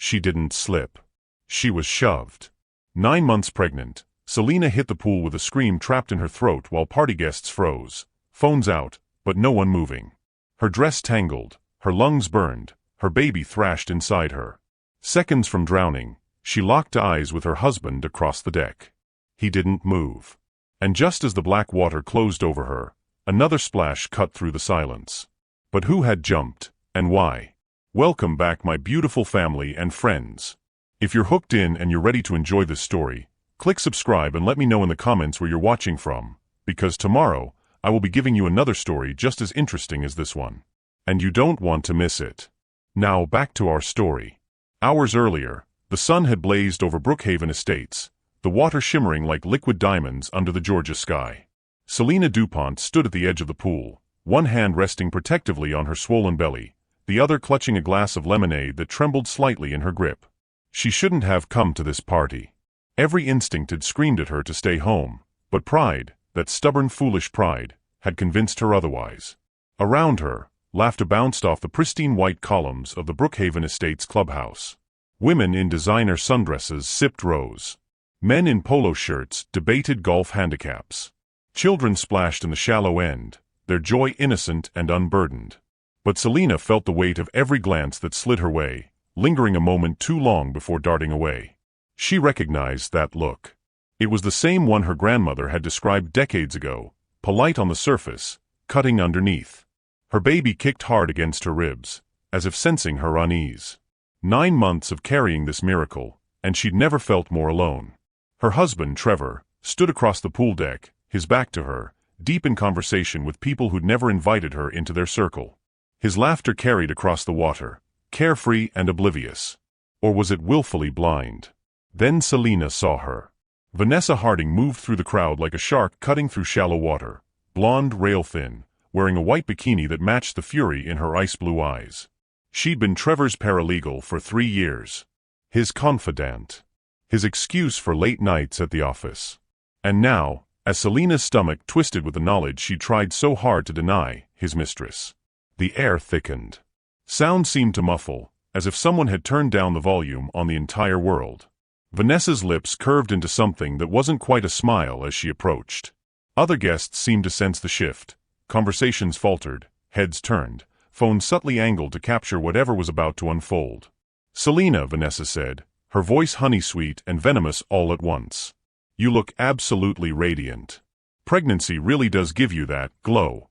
She didn't slip. She was shoved. 9 months pregnant, Selena hit the pool with a scream trapped in her throat while party guests froze, phones out, but no one moving. Her dress tangled, her lungs burned, her baby thrashed inside her. Seconds from drowning, she locked eyes with her husband across the deck. He didn't move. And just as the black water closed over her, another splash cut through the silence. But who had jumped, and why? Welcome back, my beautiful family and friends. If you're hooked in and you're ready to enjoy this story, click subscribe and let me know in the comments where you're watching from, because tomorrow, I will be giving you another story just as interesting as this one. And you don't want to miss it. Now back to our story. Hours earlier, the sun had blazed over Brookhaven Estates, the water shimmering like liquid diamonds under the Georgia sky. Selena DuPont stood at the edge of the pool, one hand resting protectively on her swollen belly, the other clutching a glass of lemonade that trembled slightly in her grip. She shouldn't have come to this party. Every instinct had screamed at her to stay home, but pride, that stubborn foolish pride, had convinced her otherwise. Around her, laughter bounced off the pristine white columns of the Brookhaven Estates clubhouse. Women in designer sundresses sipped rose. Men in polo shirts debated golf handicaps. Children splashed in the shallow end, their joy innocent and unburdened. But Selena felt the weight of every glance that slid her way, lingering a moment too long before darting away. She recognized that look. It was the same one her grandmother had described decades ago, polite on the surface, cutting underneath. Her baby kicked hard against her ribs, as if sensing her unease. 9 months of carrying this miracle, and she'd never felt more alone. Her husband, Trevor, stood across the pool deck, his back to her, deep in conversation with people who'd never invited her into their circle. His laughter carried across the water, carefree and oblivious. Or was it willfully blind? Then Selena saw her. Vanessa Harding moved through the crowd like a shark cutting through shallow water, blonde, rail-thin, wearing a white bikini that matched the fury in her ice-blue eyes. She'd been Trevor's paralegal for 3 years. His confidant. His excuse for late nights at the office. And now, as Selena's stomach twisted with the knowledge she tried so hard to deny, his mistress. The air thickened. Sound seemed to muffle, as if someone had turned down the volume on the entire world. Vanessa's lips curved into something that wasn't quite a smile as she approached. Other guests seemed to sense the shift. Conversations faltered, heads turned, phones subtly angled to capture whatever was about to unfold. "Selena," Vanessa said, her voice honey-sweet and venomous all at once. "You look absolutely radiant. Pregnancy really does give you that glow."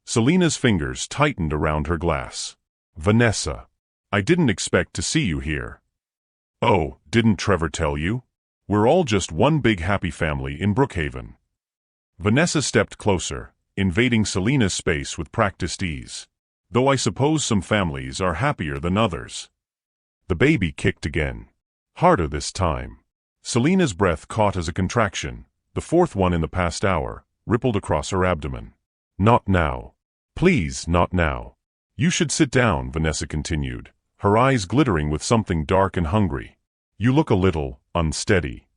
Selena's fingers tightened around her glass. "Vanessa, I didn't expect to see you here." "Oh, didn't Trevor tell you? We're all just one big happy family in Brookhaven." Vanessa stepped closer, invading Selena's space with practiced ease. "Though I suppose some families are happier than others." The baby kicked again. Harder this time. Selena's breath caught as a contraction, the 4th one in the past hour, rippled across her abdomen. "Not now. Please, not now. You should sit down," Vanessa continued, her eyes glittering with something dark and hungry. "You look a little unsteady."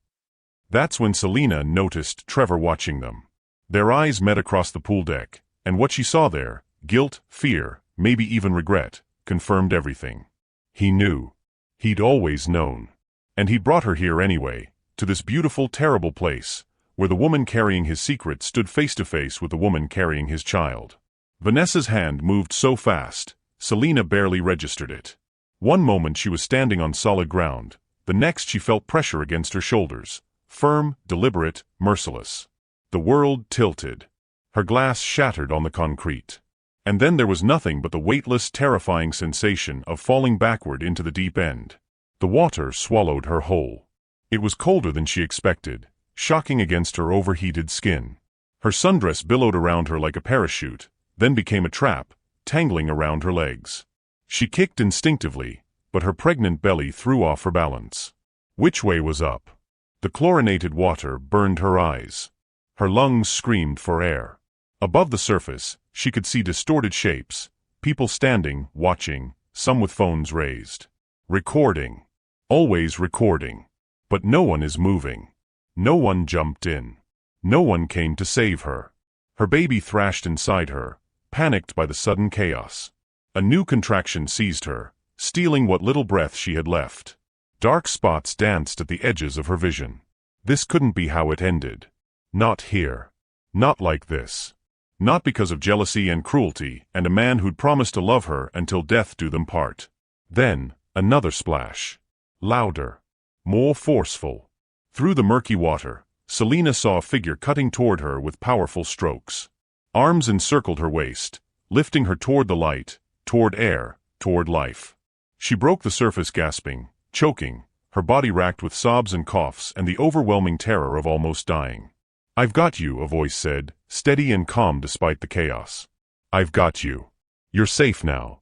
That's when Selena noticed Trevor watching them. Their eyes met across the pool deck, and what she saw there, guilt, fear, maybe even regret, confirmed everything. He knew. He'd always known. And he'd brought her here anyway, to this beautiful, terrible place, where the woman carrying his secret stood face to face with the woman carrying his child. Vanessa's hand moved so fast, Selena barely registered it. One moment she was standing on solid ground, the next she felt pressure against her shoulders, firm, deliberate, merciless. The world tilted. Her glass shattered on the concrete. And then there was nothing but the weightless, terrifying sensation of falling backward into the deep end. The water swallowed her whole. It was colder than she expected, shocking against her overheated skin. Her sundress billowed around her like a parachute, then became a trap, tangling around her legs. She kicked instinctively, but her pregnant belly threw off her balance. Which way was up? The chlorinated water burned her eyes. Her lungs screamed for air. Above the surface, she could see distorted shapes, people standing, watching, some with phones raised. Recording. Always recording. But no one is moving. No one jumped in. No one came to save her. Her baby thrashed inside her, panicked by the sudden chaos. A new contraction seized her, stealing what little breath she had left. Dark spots danced at the edges of her vision. This couldn't be how it ended. Not here. Not like this. Not because of jealousy and cruelty and a man who'd promised to love her until death do them part. Then, another splash. Louder. More forceful. Through the murky water, Selina saw a figure cutting toward her with powerful strokes. Arms encircled her waist, lifting her toward the light, toward air, toward life. She broke the surface gasping, choking, her body racked with sobs and coughs and the overwhelming terror of almost dying. "I've got you," a voice said, steady and calm despite the chaos. "I've got you. You're safe now."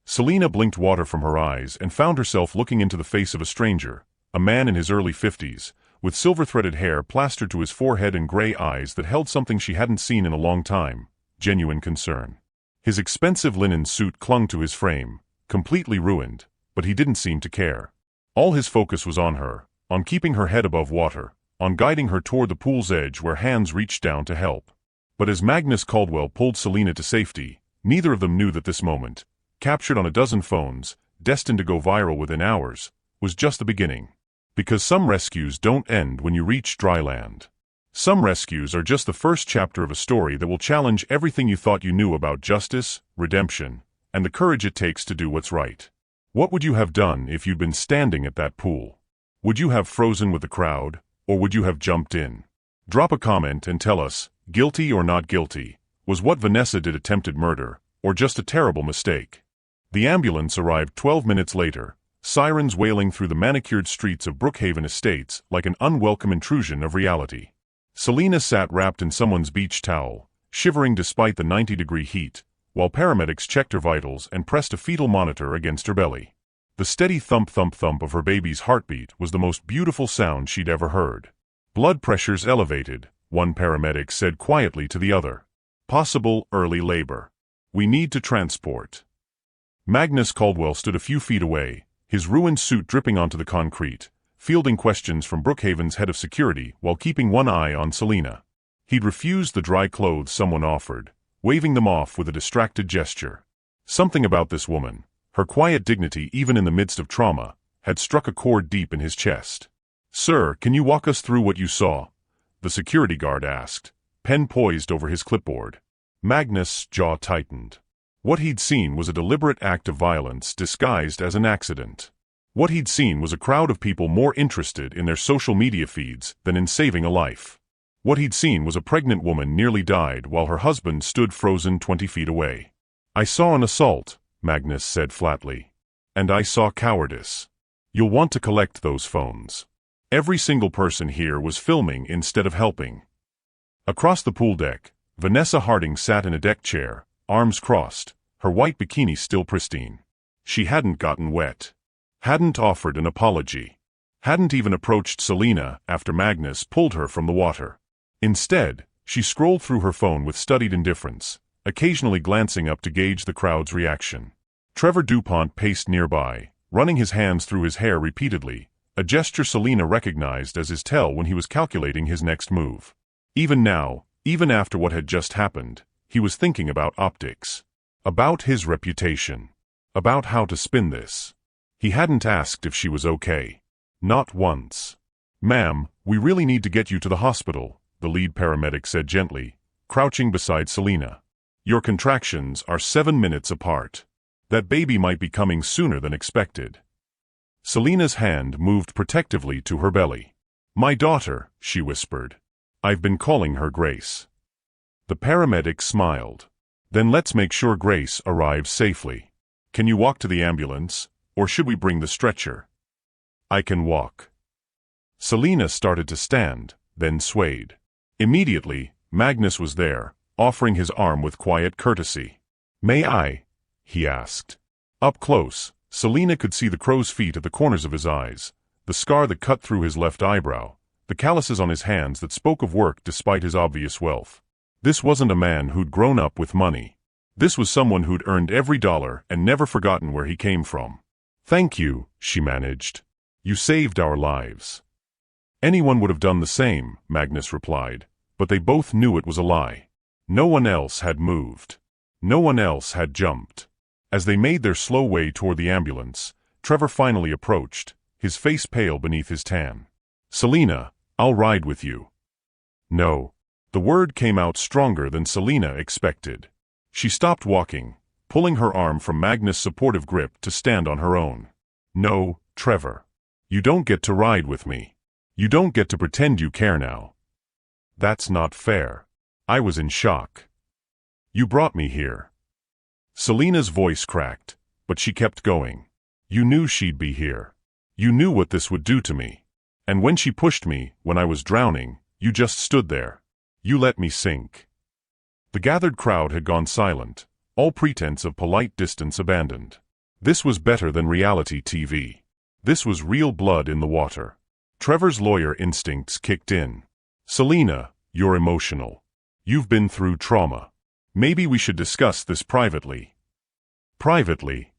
Selina blinked water from her eyes and found herself looking into the face of a stranger, a man in his early 50s, with silver-threaded hair plastered to his forehead and gray eyes that held something she hadn't seen in a long time: genuine concern. His expensive linen suit clung to his frame, completely ruined, but he didn't seem to care. All his focus was on her, on keeping her head above water, on guiding her toward the pool's edge where hands reached down to help. But as Magnus Caldwell pulled Selina to safety, neither of them knew that this moment, captured on a dozen phones, destined to go viral within hours, was just the beginning. Because some rescues don't end when you reach dry land. Some rescues are just the first chapter of a story that will challenge everything you thought you knew about justice, redemption, and the courage it takes to do what's right. What would you have done if you'd been standing at that pool? Would you have frozen with the crowd, or would you have jumped in? Drop a comment and tell us, guilty or not guilty, was what Vanessa did attempted murder, or just a terrible mistake? The ambulance arrived 12 minutes later, sirens wailing through the manicured streets of Brookhaven Estates like an unwelcome intrusion of reality. Selina sat wrapped in someone's beach towel, shivering despite the 90-degree heat, while paramedics checked her vitals and pressed a fetal monitor against her belly. The steady thump-thump-thump of her baby's heartbeat was the most beautiful sound she'd ever heard. "Blood pressure's elevated," one paramedic said quietly to the other. "Possible early labor. We need to transport." Magnus Caldwell stood a few feet away, his ruined suit dripping onto the concrete, fielding questions from Brookhaven's head of security while keeping one eye on Selina. He'd refused the dry clothes someone offered, waving them off with a distracted gesture. Something about this woman, her quiet dignity even in the midst of trauma, had struck a chord deep in his chest. "Sir, can you walk us through what you saw?" the security guard asked, pen poised over his clipboard. Magnus' jaw tightened. What he'd seen was a deliberate act of violence disguised as an accident. What he'd seen was a crowd of people more interested in their social media feeds than in saving a life. What he'd seen was a pregnant woman nearly died while her husband stood frozen 20 feet away. "I saw an assault," Magnus said flatly. "And I saw cowardice. You'll want to collect those phones. Every single person here was filming instead of helping." Across the pool deck, Vanessa Harding sat in a deck chair, arms crossed, her white bikini still pristine. She hadn't gotten wet. Hadn't offered an apology. Hadn't even approached Selina after Magnus pulled her from the water. Instead, she scrolled through her phone with studied indifference, occasionally glancing up to gauge the crowd's reaction. Trevor DuPont paced nearby, running his hands through his hair repeatedly, a gesture Selina recognized as his tell when he was calculating his next move. Even now, even after what had just happened, he was thinking about optics. About his reputation. About how to spin this. He hadn't asked if she was okay. Not once. "Ma'am, we really need to get you to the hospital," the lead paramedic said gently, crouching beside Selina. "Your contractions are 7 minutes apart. That baby might be coming sooner than expected." Selina's hand moved protectively to her belly. "My daughter," she whispered. "I've been calling her Grace." The paramedic smiled. "Then let's make sure Grace arrives safely. Can you walk to the ambulance, or should we bring the stretcher?" "I can walk." Selina started to stand, then swayed. Immediately, Magnus was there, offering his arm with quiet courtesy. "May I?" he asked. Up close, Selina could see the crow's feet at the corners of his eyes, the scar that cut through his left eyebrow, the calluses on his hands that spoke of work despite his obvious wealth. This wasn't a man who'd grown up with money. This was someone who'd earned every dollar and never forgotten where he came from. "Thank you," she managed. "You saved our lives." "Anyone would have done the same," Magnus replied, but they both knew it was a lie. No one else had moved. No one else had jumped. As they made their slow way toward the ambulance, Trevor finally approached, his face pale beneath his tan. "Selina, I'll ride with you." "No." The word came out stronger than Selina expected. She stopped walking, pulling her arm from Magnus' supportive grip to stand on her own. "No, Trevor. You don't get to ride with me. You don't get to pretend you care now. That's not fair." I was in shock. "You brought me here." Selina's voice cracked, but she kept going. "You knew she'd be here. You knew what this would do to me. And when she pushed me, when I was drowning, you just stood there. You let me sink." The gathered crowd had gone silent, all pretense of polite distance abandoned. This was better than reality TV. This was real blood in the water. Trevor's lawyer instincts kicked in. "Selina, you're emotional. You've been through trauma. Maybe we should discuss this privately." "Privately?"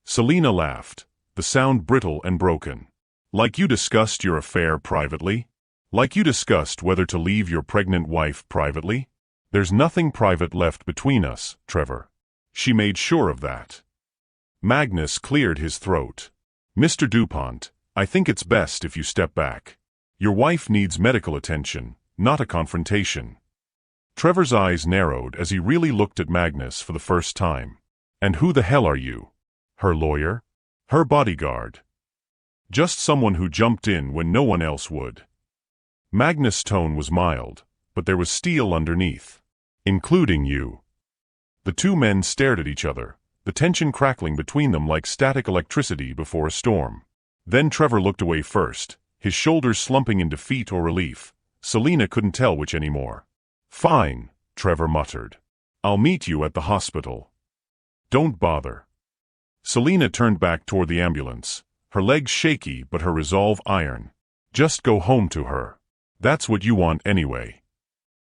Selina laughed, the sound brittle and broken. "Like you discussed your affair privately? Like you discussed whether to leave your pregnant wife privately? There's nothing private left between us, Trevor." She made sure of that. Magnus cleared his throat. "Mr. DuPont, I think it's best if you step back. Your wife needs medical attention, not a confrontation." Trevor's eyes narrowed as he really looked at Magnus for the first time. "And who the hell are you? Her lawyer? Her bodyguard? Just someone who jumped in when no one else would." Magnus' tone was mild, but there was steel underneath. "Including you." The two men stared at each other, the tension crackling between them like static electricity before a storm. Then Trevor looked away first, his shoulders slumping in defeat or relief. Selina couldn't tell which anymore. "Fine," Trevor muttered. "I'll meet you at the hospital." "Don't bother." Selina turned back toward the ambulance, her legs shaky but her resolve iron. "Just go home to her. That's what you want anyway."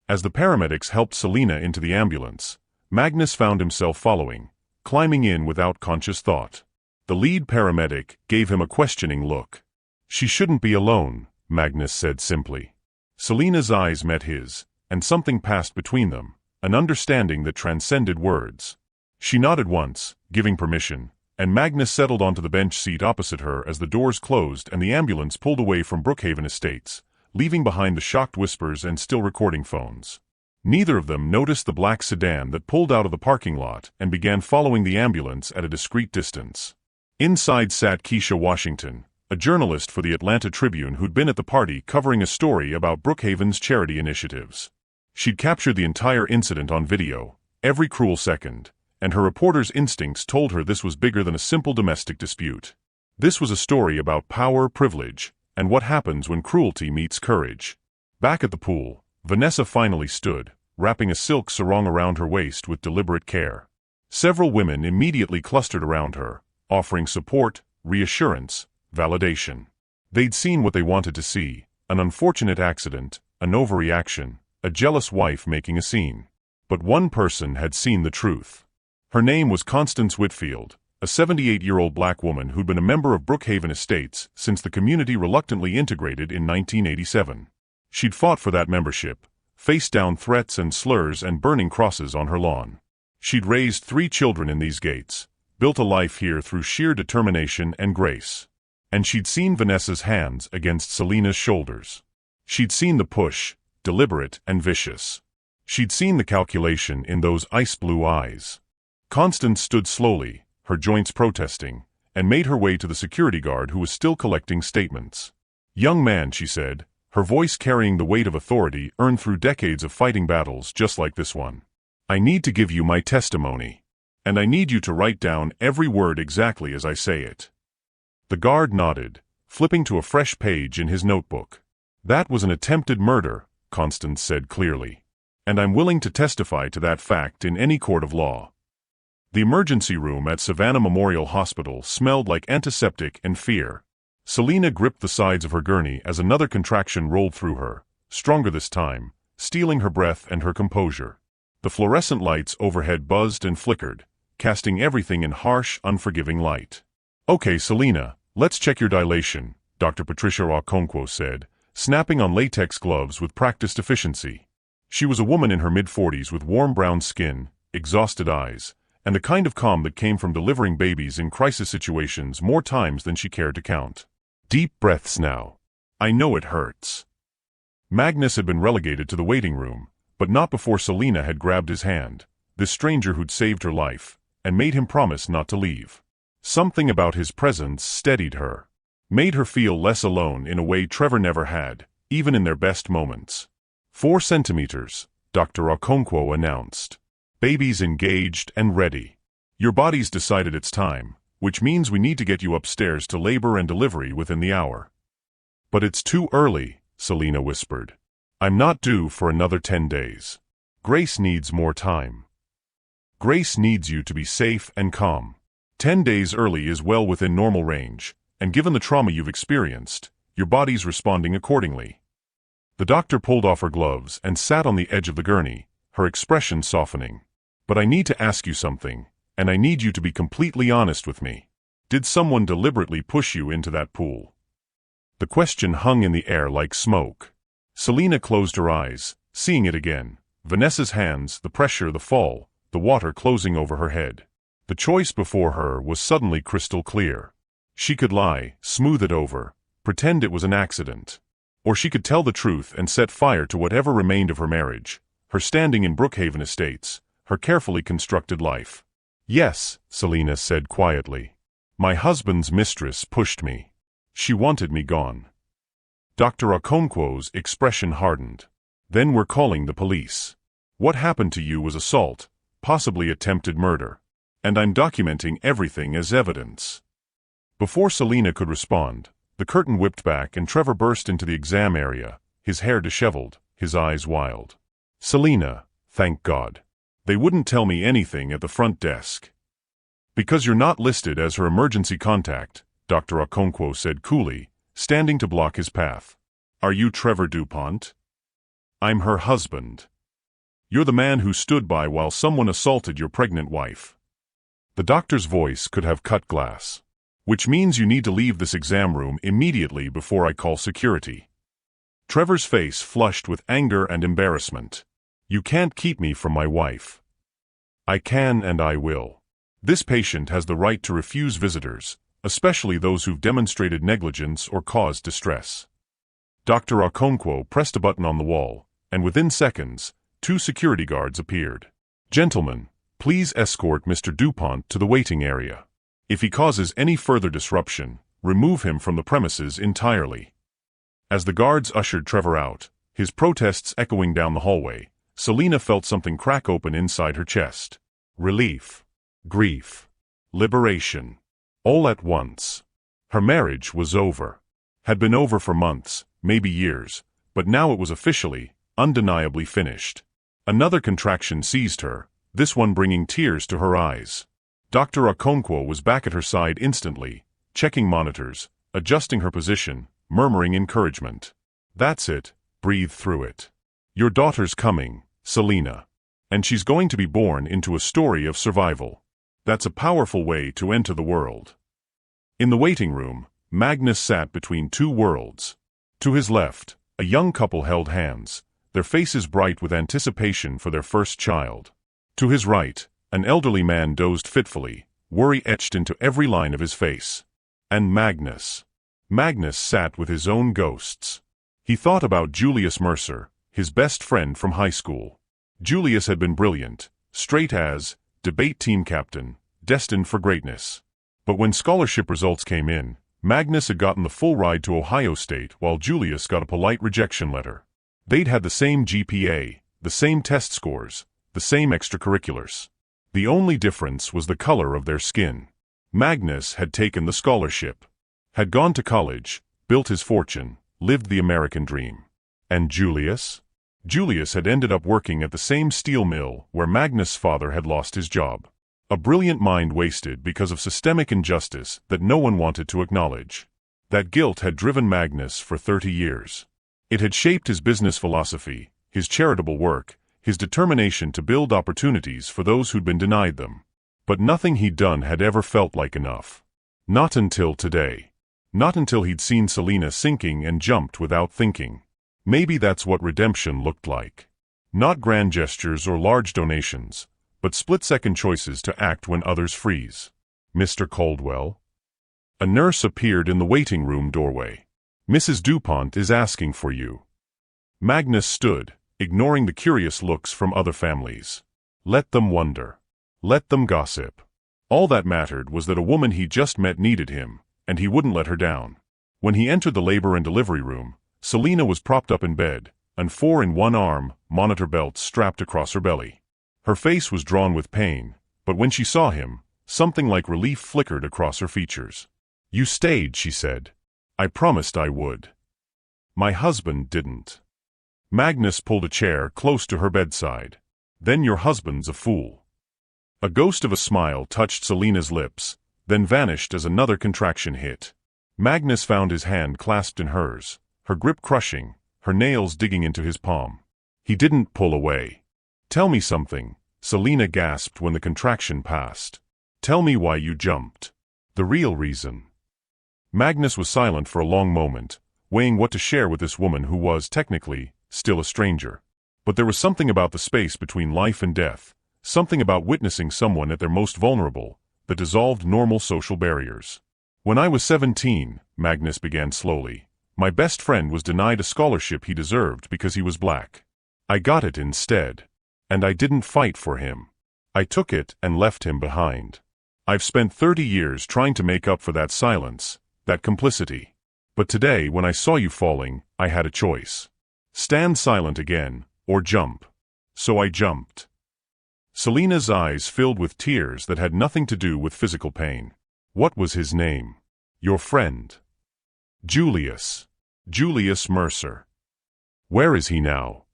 As the paramedics helped Selina into the ambulance, Magnus found himself following, climbing in without conscious thought. The lead paramedic gave him a questioning look. "She shouldn't be alone," Magnus said simply. Selina's eyes met his, and something passed between them, an understanding that transcended words. She nodded once, giving permission, and Magnus settled onto the bench seat opposite her as the doors closed and the ambulance pulled away from Brookhaven Estates, leaving behind the shocked whispers and still recording phones. Neither of them noticed the black sedan that pulled out of the parking lot and began following the ambulance at a discreet distance. Inside sat Keisha Washington, a journalist for the Atlanta Tribune who'd been at the party covering a story about Brookhaven's charity initiatives. She'd captured the entire incident on video, every cruel second, and her reporter's instincts told her this was bigger than a simple domestic dispute. This was a story about power, privilege, and what happens when cruelty meets courage. Back at the pool, Vanessa finally stood, wrapping a silk sarong around her waist with deliberate care. Several women immediately clustered around her, offering support, reassurance, validation. They'd seen what they wanted to see, an unfortunate accident, an overreaction, a jealous wife making a scene. But one person had seen the truth. Her name was Constance Whitfield, a 78-year-old black woman who'd been a member of Brookhaven Estates since the community reluctantly integrated in 1987. She'd fought for that membership, faced down threats and slurs and burning crosses on her lawn. She'd raised 3 children in these gates, built a life here through sheer determination and grace. And she'd seen Vanessa's hands against Selina's shoulders. She'd seen the push, deliberate and vicious. She'd seen the calculation in those ice-blue eyes. Constance stood slowly, her joints protesting, and made her way to the security guard who was still collecting statements. "Young man," she said, her voice carrying the weight of authority earned through decades of fighting battles just like this one. "I need to give you my testimony. And I need you to write down every word exactly as I say it." The guard nodded, flipping to a fresh page in his notebook. "That was an attempted murder," Constance said clearly. "And I'm willing to testify to that fact in any court of law." The emergency room at Savannah Memorial Hospital smelled like antiseptic and fear. Selina gripped the sides of her gurney as another contraction rolled through her, stronger this time, stealing her breath and her composure. The fluorescent lights overhead buzzed and flickered, casting everything in harsh, unforgiving light. "Okay, Selina, let's check your dilation," Dr. Patricia Okonkwo said, snapping on latex gloves with practiced efficiency. She was a woman in her mid-40s with warm brown skin, exhausted eyes, and the kind of calm that came from delivering babies in crisis situations more times than she cared to count. Deep breaths now. I know it hurts. Magnus had been relegated to the waiting room, but not before Selina had grabbed his hand, this stranger who'd saved her life, and made him promise not to leave. Something about his presence steadied her, made her feel less alone in a way Trevor never had, even in their best moments. 4 centimeters, Dr. Okonkwo announced. Baby's engaged and ready. Your body's decided it's time, which means we need to get you upstairs to labor and delivery within the hour. But it's too early, Selina whispered. I'm not due for another 10 days. Grace needs more time. Grace needs you to be safe and calm. 10 days early is well within normal range, and given the trauma you've experienced, your body's responding accordingly. The doctor pulled off her gloves and sat on the edge of the gurney, her expression softening. But I need to ask you something, and I need you to be completely honest with me. Did someone deliberately push you into that pool? The question hung in the air like smoke. Selina closed her eyes, seeing it again. Vanessa's hands, the pressure, the fall, the water closing over her head. The choice before her was suddenly crystal clear. She could lie, smooth it over, pretend it was an accident. Or she could tell the truth and set fire to whatever remained of her marriage, her standing in Brookhaven Estates, her carefully constructed life. Yes, Selina said quietly. My husband's mistress pushed me. She wanted me gone. Dr. Okonkwo's expression hardened. Then we're calling the police. What happened to you was assault, possibly attempted murder. And I'm documenting everything as evidence. Before Selina could respond, the curtain whipped back and Trevor burst into the exam area, his hair disheveled, his eyes wild. Selina, thank God. They wouldn't tell me anything at the front desk. Because you're not listed as her emergency contact, Dr. Okonkwo said coolly, standing to block his path. Are you Trevor DuPont? I'm her husband. You're the man who stood by while someone assaulted your pregnant wife. The doctor's voice could have cut glass. Which means you need to leave this exam room immediately before I call security. Trevor's face flushed with anger and embarrassment. You can't keep me from my wife. I can and I will. This patient has the right to refuse visitors, especially those who've demonstrated negligence or caused distress. Dr. Okonkwo pressed a button on the wall, and within seconds, 2 security guards appeared. Gentlemen, please escort Mr. DuPont to the waiting area. If he causes any further disruption, remove him from the premises entirely. As the guards ushered Trevor out, his protests echoing down the hallway, Selina felt something crack open inside her chest. Relief. Grief. Liberation. All at once. Her marriage was over. Had been over for months, maybe years, but now it was officially, undeniably finished. Another contraction seized her, this one bringing tears to her eyes. Dr. Okonkwo was back at her side instantly, checking monitors, adjusting her position, murmuring encouragement. That's it, breathe through it. Your daughter's coming, Selina. And she's going to be born into a story of survival. That's a powerful way to enter the world. In the waiting room, Magnus sat between 2 worlds. To his left, a young couple held hands, their faces bright with anticipation for their first child. To his right, an elderly man dozed fitfully, worry etched into every line of his face. And Magnus. Magnus sat with his own ghosts. He thought about Julius Mercer, his best friend from high school. Julius had been brilliant, straight as, debate team captain, destined for greatness. But when scholarship results came in, Magnus had gotten the full ride to Ohio State while Julius got a polite rejection letter. They'd had the same GPA, the same test scores, the same extracurriculars. The only difference was the color of their skin. Magnus had taken the scholarship, had gone to college, built his fortune, lived the American dream. And Julius? Julius had ended up working at the same steel mill where Magnus' father had lost his job. A brilliant mind wasted because of systemic injustice that no one wanted to acknowledge. That guilt had driven Magnus for 30 years. It had shaped his business philosophy, his charitable work, his determination to build opportunities for those who'd been denied them. But nothing he'd done had ever felt like enough. Not until today. Not until he'd seen Selina sinking and jumped without thinking. Maybe that's what redemption looked like. Not grand gestures or large donations, but split-second choices to act when others freeze. Mr. Caldwell? A nurse appeared in the waiting room doorway. Mrs. DuPont is asking for you. Magnus stood, ignoring the curious looks from other families. Let them wonder. Let them gossip. All that mattered was that a woman he just met needed him, and he wouldn't let her down. When he entered the labor and delivery room, Selena was propped up in bed, and 4-in-1 monitor belts strapped across her belly. Her face was drawn with pain, but when she saw him, something like relief flickered across her features. You stayed, she said. I promised I would. My husband didn't. Magnus pulled a chair close to her bedside. Then your husband's a fool. A ghost of a smile touched Selena's lips, then vanished as another contraction hit. Magnus found his hand clasped in hers, her grip crushing, her nails digging into his palm. He didn't pull away. Tell me something, Selena gasped when the contraction passed. Tell me why you jumped. The real reason. Magnus was silent for a long moment, weighing what to share with this woman who was, technically, still a stranger. But there was something about the space between life and death, something about witnessing someone at their most vulnerable, that dissolved normal social barriers. When I was 17, Magnus began slowly, my best friend was denied a scholarship he deserved because he was black. I got it instead. And I didn't fight for him. I took it and left him behind. I've spent 30 years trying to make up for that silence, that complicity. But today, when I saw you falling, I had a choice. Stand silent again, or jump. So I jumped. Selena's eyes filled with tears that had nothing to do with physical pain. What was his name? Your friend. Julius. Julius Mercer. Where is he now?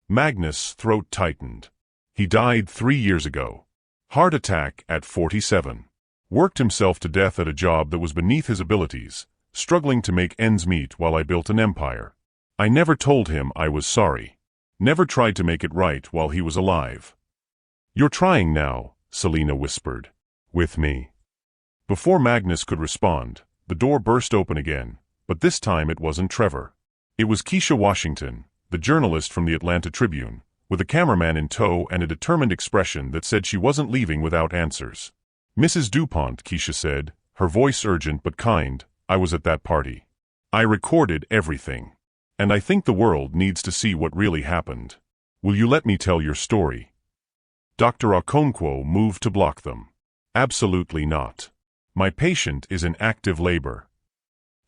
Magnus' throat tightened. He died 3 years ago. Heart attack at 47. Worked himself to death at a job that was beneath his abilities, struggling to make ends meet while I built an empire. I never told him I was sorry. Never tried to make it right while he was alive. You're trying now, Selena whispered. With me. Before Magnus could respond, the door burst open again, but this time it wasn't Trevor. It was Keisha Washington, the journalist from the Atlanta Tribune, with a cameraman in tow and a determined expression that said she wasn't leaving without answers. Mrs. DuPont, Keisha said, her voice urgent but kind, I was at that party. I recorded everything. And I think the world needs to see what really happened. Will you let me tell your story? Dr. Okonkwo moved to block them. Absolutely not. My patient is in active labor.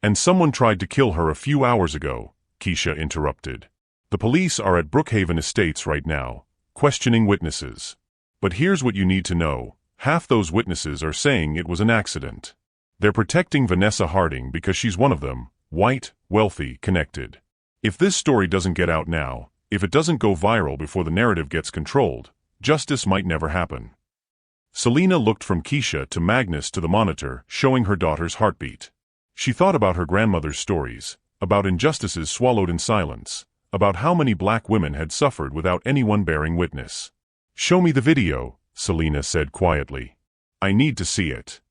And someone tried to kill her a few hours ago, Keisha interrupted. The police are at Brookhaven Estates right now, questioning witnesses. But here's what you need to know. Half those witnesses are saying it was an accident. They're protecting Vanessa Harding because she's one of them, white, wealthy, connected. If this story doesn't get out now, if it doesn't go viral before the narrative gets controlled, justice might never happen. Selena looked from Keisha to Magnus to the monitor, showing her daughter's heartbeat. She thought about her grandmother's stories, about injustices swallowed in silence, about how many black women had suffered without anyone bearing witness. Show me the video, Selena said quietly. I need to see it.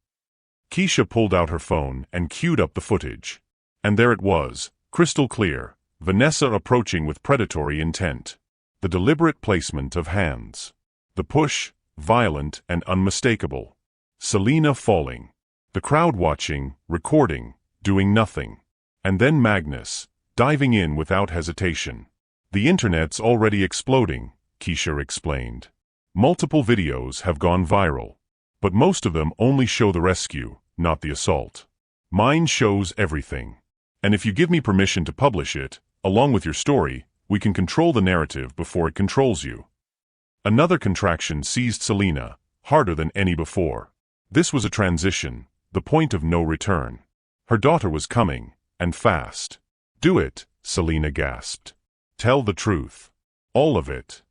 Keisha pulled out her phone and queued up the footage. And there it was, crystal clear, Vanessa approaching with predatory intent. The deliberate placement of hands. The push, violent and unmistakable. Selena falling. The crowd watching, recording, doing nothing. And then Magnus, diving in without hesitation. The internet's already exploding, Keisha explained. Multiple videos have gone viral. But most of them only show the rescue, not the assault. Mine shows everything. And if you give me permission to publish it, along with your story, we can control the narrative before it controls you. Another contraction seized Selena, harder than any before. This was a transition, the point of no return. Her daughter was coming, and fast. Do it, Selena gasped. Tell the truth. All of it.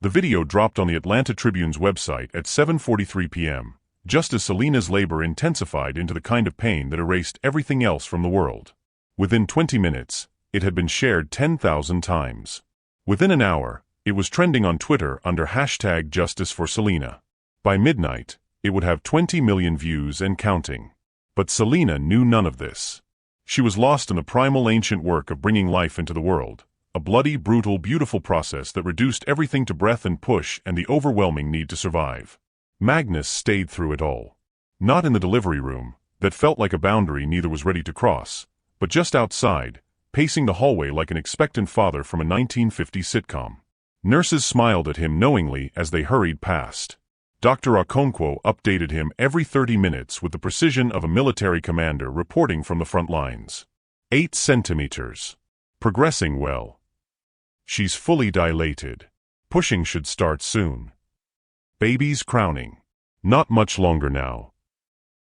The video dropped on the Atlanta Tribune's website at 7:43 p.m., just as Selena's labor intensified into the kind of pain that erased everything else from the world. Within 20 minutes, it had been shared 10,000 times. Within an hour, it was trending on Twitter under #JusticeForSelena. By midnight, it would have 20 million views and counting. But Selena knew none of this. She was lost in the primal ancient work of bringing life into the world, A bloody, brutal, beautiful process that reduced everything to breath and push and the overwhelming need to survive. Magnus stayed through it all. Not in the delivery room, that felt like a boundary neither was ready to cross, but just outside, pacing the hallway like an expectant father from a 1950s sitcom. Nurses smiled at him knowingly as they hurried past. Dr. Okonkwo updated him every 30 minutes with the precision of a military commander reporting from the front lines. 8 centimeters. Progressing well. She's fully dilated. Pushing should start soon. Baby's crowning. Not much longer now.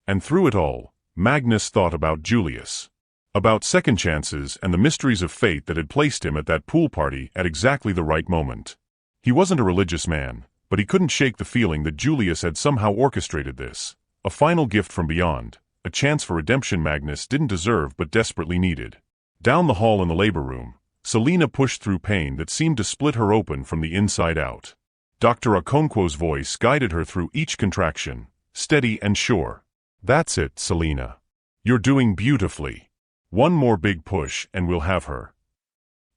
And through it all, Magnus thought about Julius. About second chances and the mysteries of fate that had placed him at that pool party at exactly the right moment. He wasn't a religious man, but he couldn't shake the feeling that Julius had somehow orchestrated this. A final gift from beyond, a chance for redemption Magnus didn't deserve but desperately needed. Down the hall in the labor room, Selina pushed through pain that seemed to split her open from the inside out. Dr. Okonkwo's voice guided her through each contraction, steady and sure. That's it, Selina. You're doing beautifully. One more big push and we'll have her.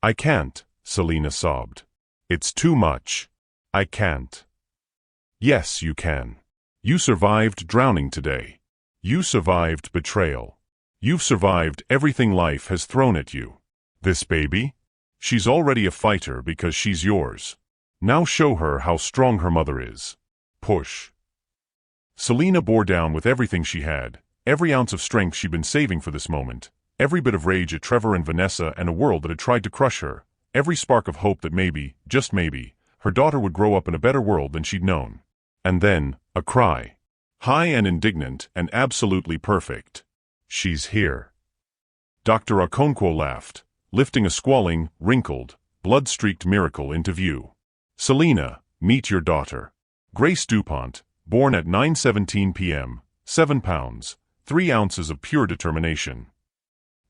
I can't, Selina sobbed. It's too much. I can't. Yes, you can. You survived drowning today. You survived betrayal. You've survived everything life has thrown at you. This baby? She's already a fighter because she's yours. Now show her how strong her mother is. Push. Selina bore down with everything she had, every ounce of strength she'd been saving for this moment. Every bit of rage at Trevor and Vanessa and a world that had tried to crush her, every spark of hope that maybe, just maybe, her daughter would grow up in a better world than she'd known. And then, a cry. High and indignant and absolutely perfect. She's here. Dr. Okonkwo laughed, lifting a squalling, wrinkled, blood-streaked miracle into view. Selina, meet your daughter. Grace DuPont, born at 9:17 p.m., 7 pounds, 3 ounces of pure determination.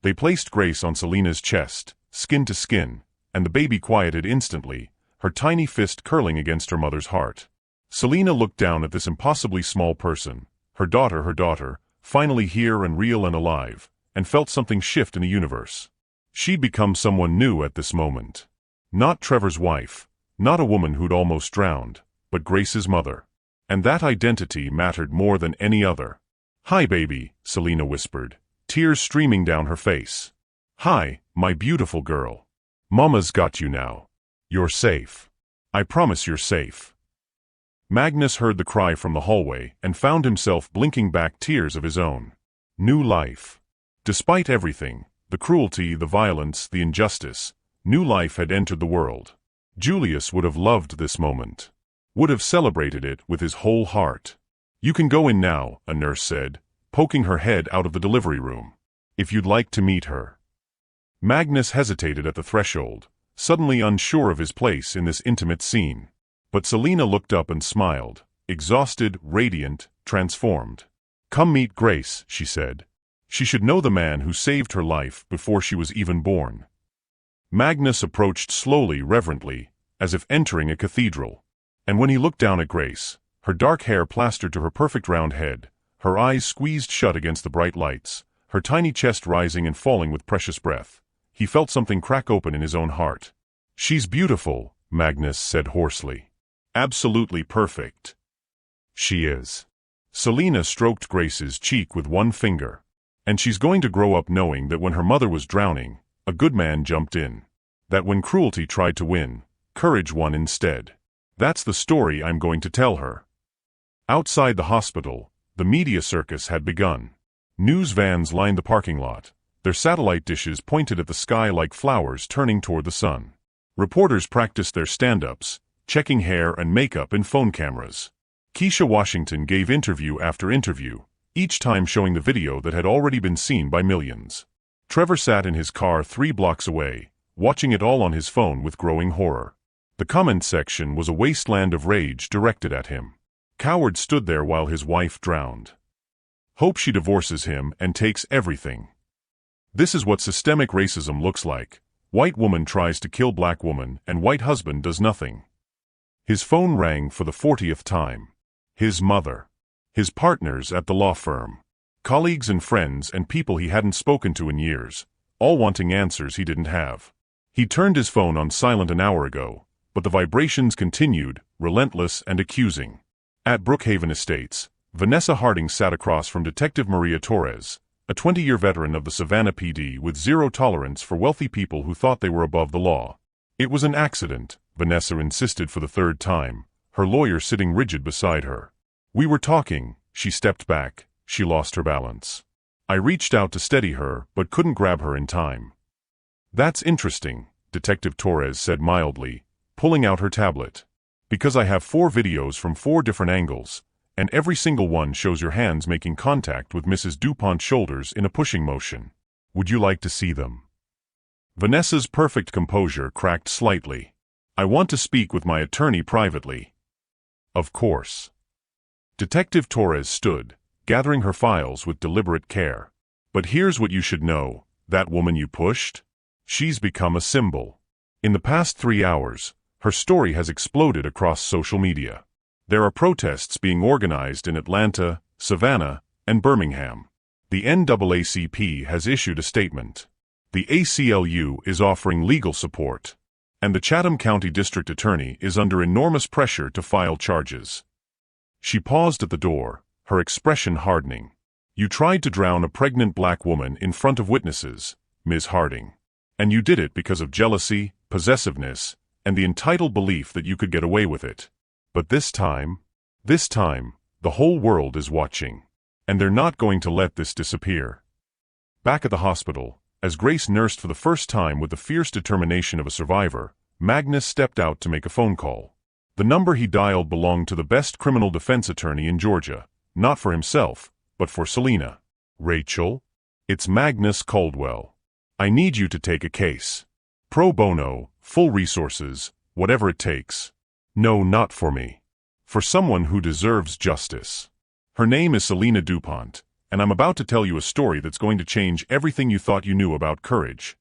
They placed Grace on Selina's chest, skin to skin, and the baby quieted instantly, her tiny fist curling against her mother's heart. Selina looked down at this impossibly small person, her daughter, finally here and real and alive, and felt something shift in the universe. She'd become someone new at this moment. Not Trevor's wife, not a woman who'd almost drowned, but Grace's mother. And that identity mattered more than any other. Hi, baby, Selina whispered, tears streaming down her face. Hi, my beautiful girl. Mama's got you now. You're safe. I promise you're safe. Magnus heard the cry from the hallway and found himself blinking back tears of his own. New life. Despite everything, the cruelty, the violence, the injustice, new life had entered the world. Julius would have loved this moment. Would have celebrated it with his whole heart. You can go in now, a nurse said, poking her head out of the delivery room. If you'd like to meet her. Magnus hesitated at the threshold, suddenly unsure of his place in this intimate scene. But Selina looked up and smiled, exhausted, radiant, transformed. Come meet Grace, she said. She should know the man who saved her life before she was even born. Magnus approached slowly, reverently, as if entering a cathedral. And when he looked down at Grace, her dark hair plastered to her perfect round head, her eyes squeezed shut against the bright lights, her tiny chest rising and falling with precious breath, he felt something crack open in his own heart. She's beautiful, Magnus said hoarsely. Absolutely perfect. She is. Selina stroked Grace's cheek with one finger. And she's going to grow up knowing that when her mother was drowning, a good man jumped in. That when cruelty tried to win, courage won instead. That's the story I'm going to tell her. Outside the hospital, the media circus had begun. News vans lined the parking lot, their satellite dishes pointed at the sky like flowers turning toward the sun. Reporters practiced their stand-ups, checking hair and makeup in phone cameras. Keisha Washington gave interview after interview, each time showing the video that had already been seen by millions. Trevor sat in his car 3 blocks away, watching it all on his phone with growing horror. The comment section was a wasteland of rage directed at him. Coward stood there while his wife drowned. Hope she divorces him and takes everything. This is what systemic racism looks like. White woman tries to kill black woman and white husband does nothing. His phone rang for the 40th time. His mother. His partners at the law firm. Colleagues and friends and people he hadn't spoken to in years, all wanting answers he didn't have. He turned his phone on silent an hour ago, but the vibrations continued, relentless and accusing. At Brookhaven Estates, Vanessa Harding sat across from Detective Maria Torres, a 20-year veteran of the Savannah PD with zero tolerance for wealthy people who thought they were above the law. It was an accident, Vanessa insisted for the third time, her lawyer sitting rigid beside her. We were talking, she stepped back, she lost her balance. I reached out to steady her, but couldn't grab her in time. That's interesting, Detective Torres said mildly, pulling out her tablet. Because I have 4 videos from 4 different angles, and every single one shows your hands making contact with Mrs. DuPont's shoulders in a pushing motion. Would you like to see them? Vanessa's perfect composure cracked slightly. I want to speak with my attorney privately. Of course. Detective Torres stood, gathering her files with deliberate care. But here's what you should know, that woman you pushed? She's become a symbol. In the past 3 hours, her story has exploded across social media. There are protests being organized in Atlanta, Savannah, and Birmingham. The NAACP has issued a statement. The ACLU is offering legal support. And the Chatham County District Attorney is under enormous pressure to file charges. She paused at the door, her expression hardening. You tried to drown a pregnant black woman in front of witnesses, Ms. Harding. And you did it because of jealousy, possessiveness, and the entitled belief that you could get away with it. But this time, the whole world is watching. And they're not going to let this disappear. Back at the hospital, as Grace nursed for the first time with the fierce determination of a survivor, Magnus stepped out to make a phone call. The number he dialed belonged to the best criminal defense attorney in Georgia, not for himself, but for Selena. Rachel? It's Magnus Caldwell. I need you to take a case. Pro bono, full resources, whatever it takes. No, not for me. For someone who deserves justice. Her name is Selena DuPont, and I'm about to tell you a story that's going to change everything you thought you knew about courage.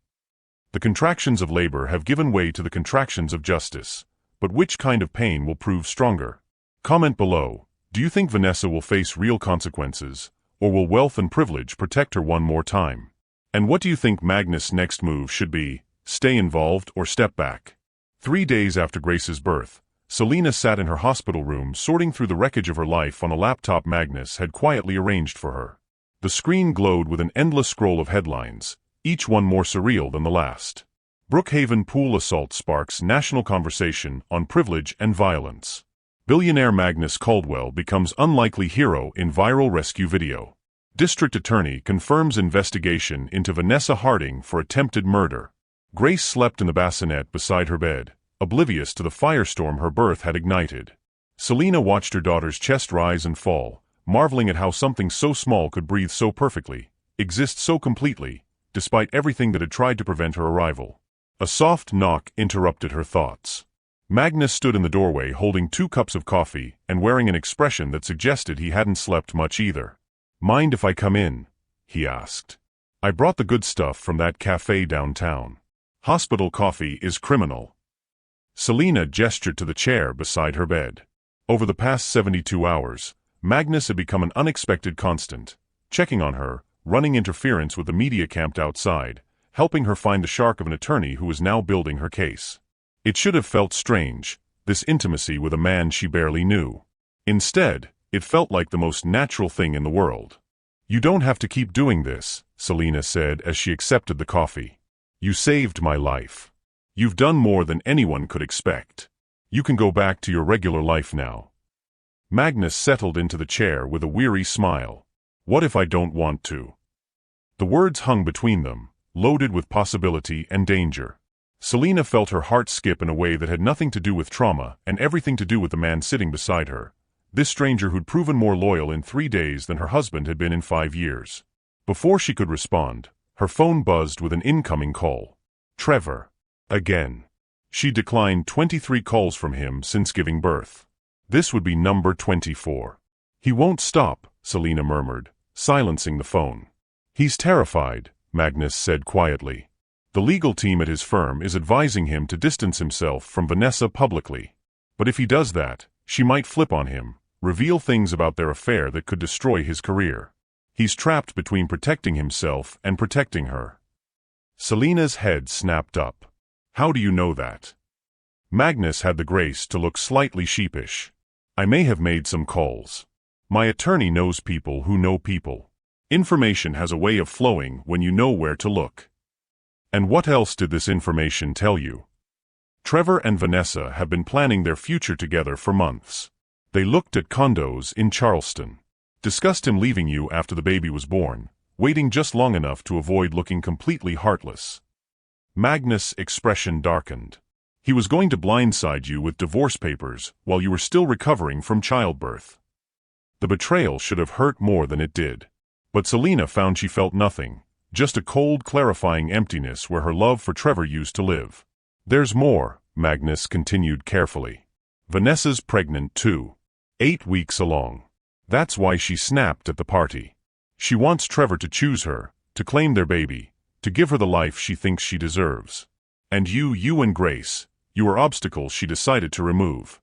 The contractions of labor have given way to the contractions of justice, but which kind of pain will prove stronger? Comment below, do you think Vanessa will face real consequences, or will wealth and privilege protect her one more time? And what do you think Magnus' next move should be, stay involved or step back? 3 days after Grace's birth, Selena sat in her hospital room sorting through the wreckage of her life on a laptop Magnus had quietly arranged for her. The screen glowed with an endless scroll of headlines, each one more surreal than the last. Brookhaven pool assault sparks national conversation on privilege and violence. Billionaire Magnus Caldwell becomes unlikely hero in viral rescue video. District Attorney confirms investigation into Vanessa Harding for attempted murder. Grace slept in the bassinet beside her bed, oblivious to the firestorm her birth had ignited. Selena watched her daughter's chest rise and fall, marveling at how something so small could breathe so perfectly, exist so completely, despite everything that had tried to prevent her arrival. A soft knock interrupted her thoughts. Magnus stood in the doorway holding 2 cups of coffee and wearing an expression that suggested he hadn't slept much either. Mind if I come in? He asked. I brought the good stuff from that cafe downtown. Hospital coffee is criminal. Selena gestured to the chair beside her bed. Over the past 72 hours, Magnus had become an unexpected constant, checking on her, running interference with the media camped outside, helping her find the shark of an attorney who was now building her case. It should have felt strange, this intimacy with a man she barely knew. Instead, it felt like the most natural thing in the world. You don't have to keep doing this, Selena said as she accepted the coffee. You saved my life. You've done more than anyone could expect. You can go back to your regular life now. Magnus settled into the chair with a weary smile. What if I don't want to? The words hung between them, loaded with possibility and danger. Selena felt her heart skip in a way that had nothing to do with trauma and everything to do with the man sitting beside her, this stranger who'd proven more loyal in 3 days than her husband had been in 5 years. Before she could respond, her phone buzzed with an incoming call. Trevor. Again. She declined 23 calls from him since giving birth. This would be number 24. He won't stop, Selena murmured, silencing the phone. He's terrified, Magnus said quietly. The legal team at his firm is advising him to distance himself from Vanessa publicly. But if he does that, she might flip on him, reveal things about their affair that could destroy his career. He's trapped between protecting himself and protecting her. Selena's head snapped up. How do you know that? Magnus had the grace to look slightly sheepish. I may have made some calls. My attorney knows people who know people. Information has a way of flowing when you know where to look. And what else did this information tell you? Trevor and Vanessa have been planning their future together for months. They looked at condos in Charleston. Discussed him leaving you after the baby was born, waiting just long enough to avoid looking completely heartless. Magnus' expression darkened. He was going to blindside you with divorce papers while you were still recovering from childbirth. The betrayal should have hurt more than it did. But Selina found she felt nothing, just a cold, clarifying emptiness where her love for Trevor used to live. There's more, Magnus continued carefully. Vanessa's pregnant too. 8 weeks along. That's why she snapped at the party. She wants Trevor to choose her, to claim their baby, to give her the life she thinks she deserves. And you and Grace, you are obstacles she decided to remove.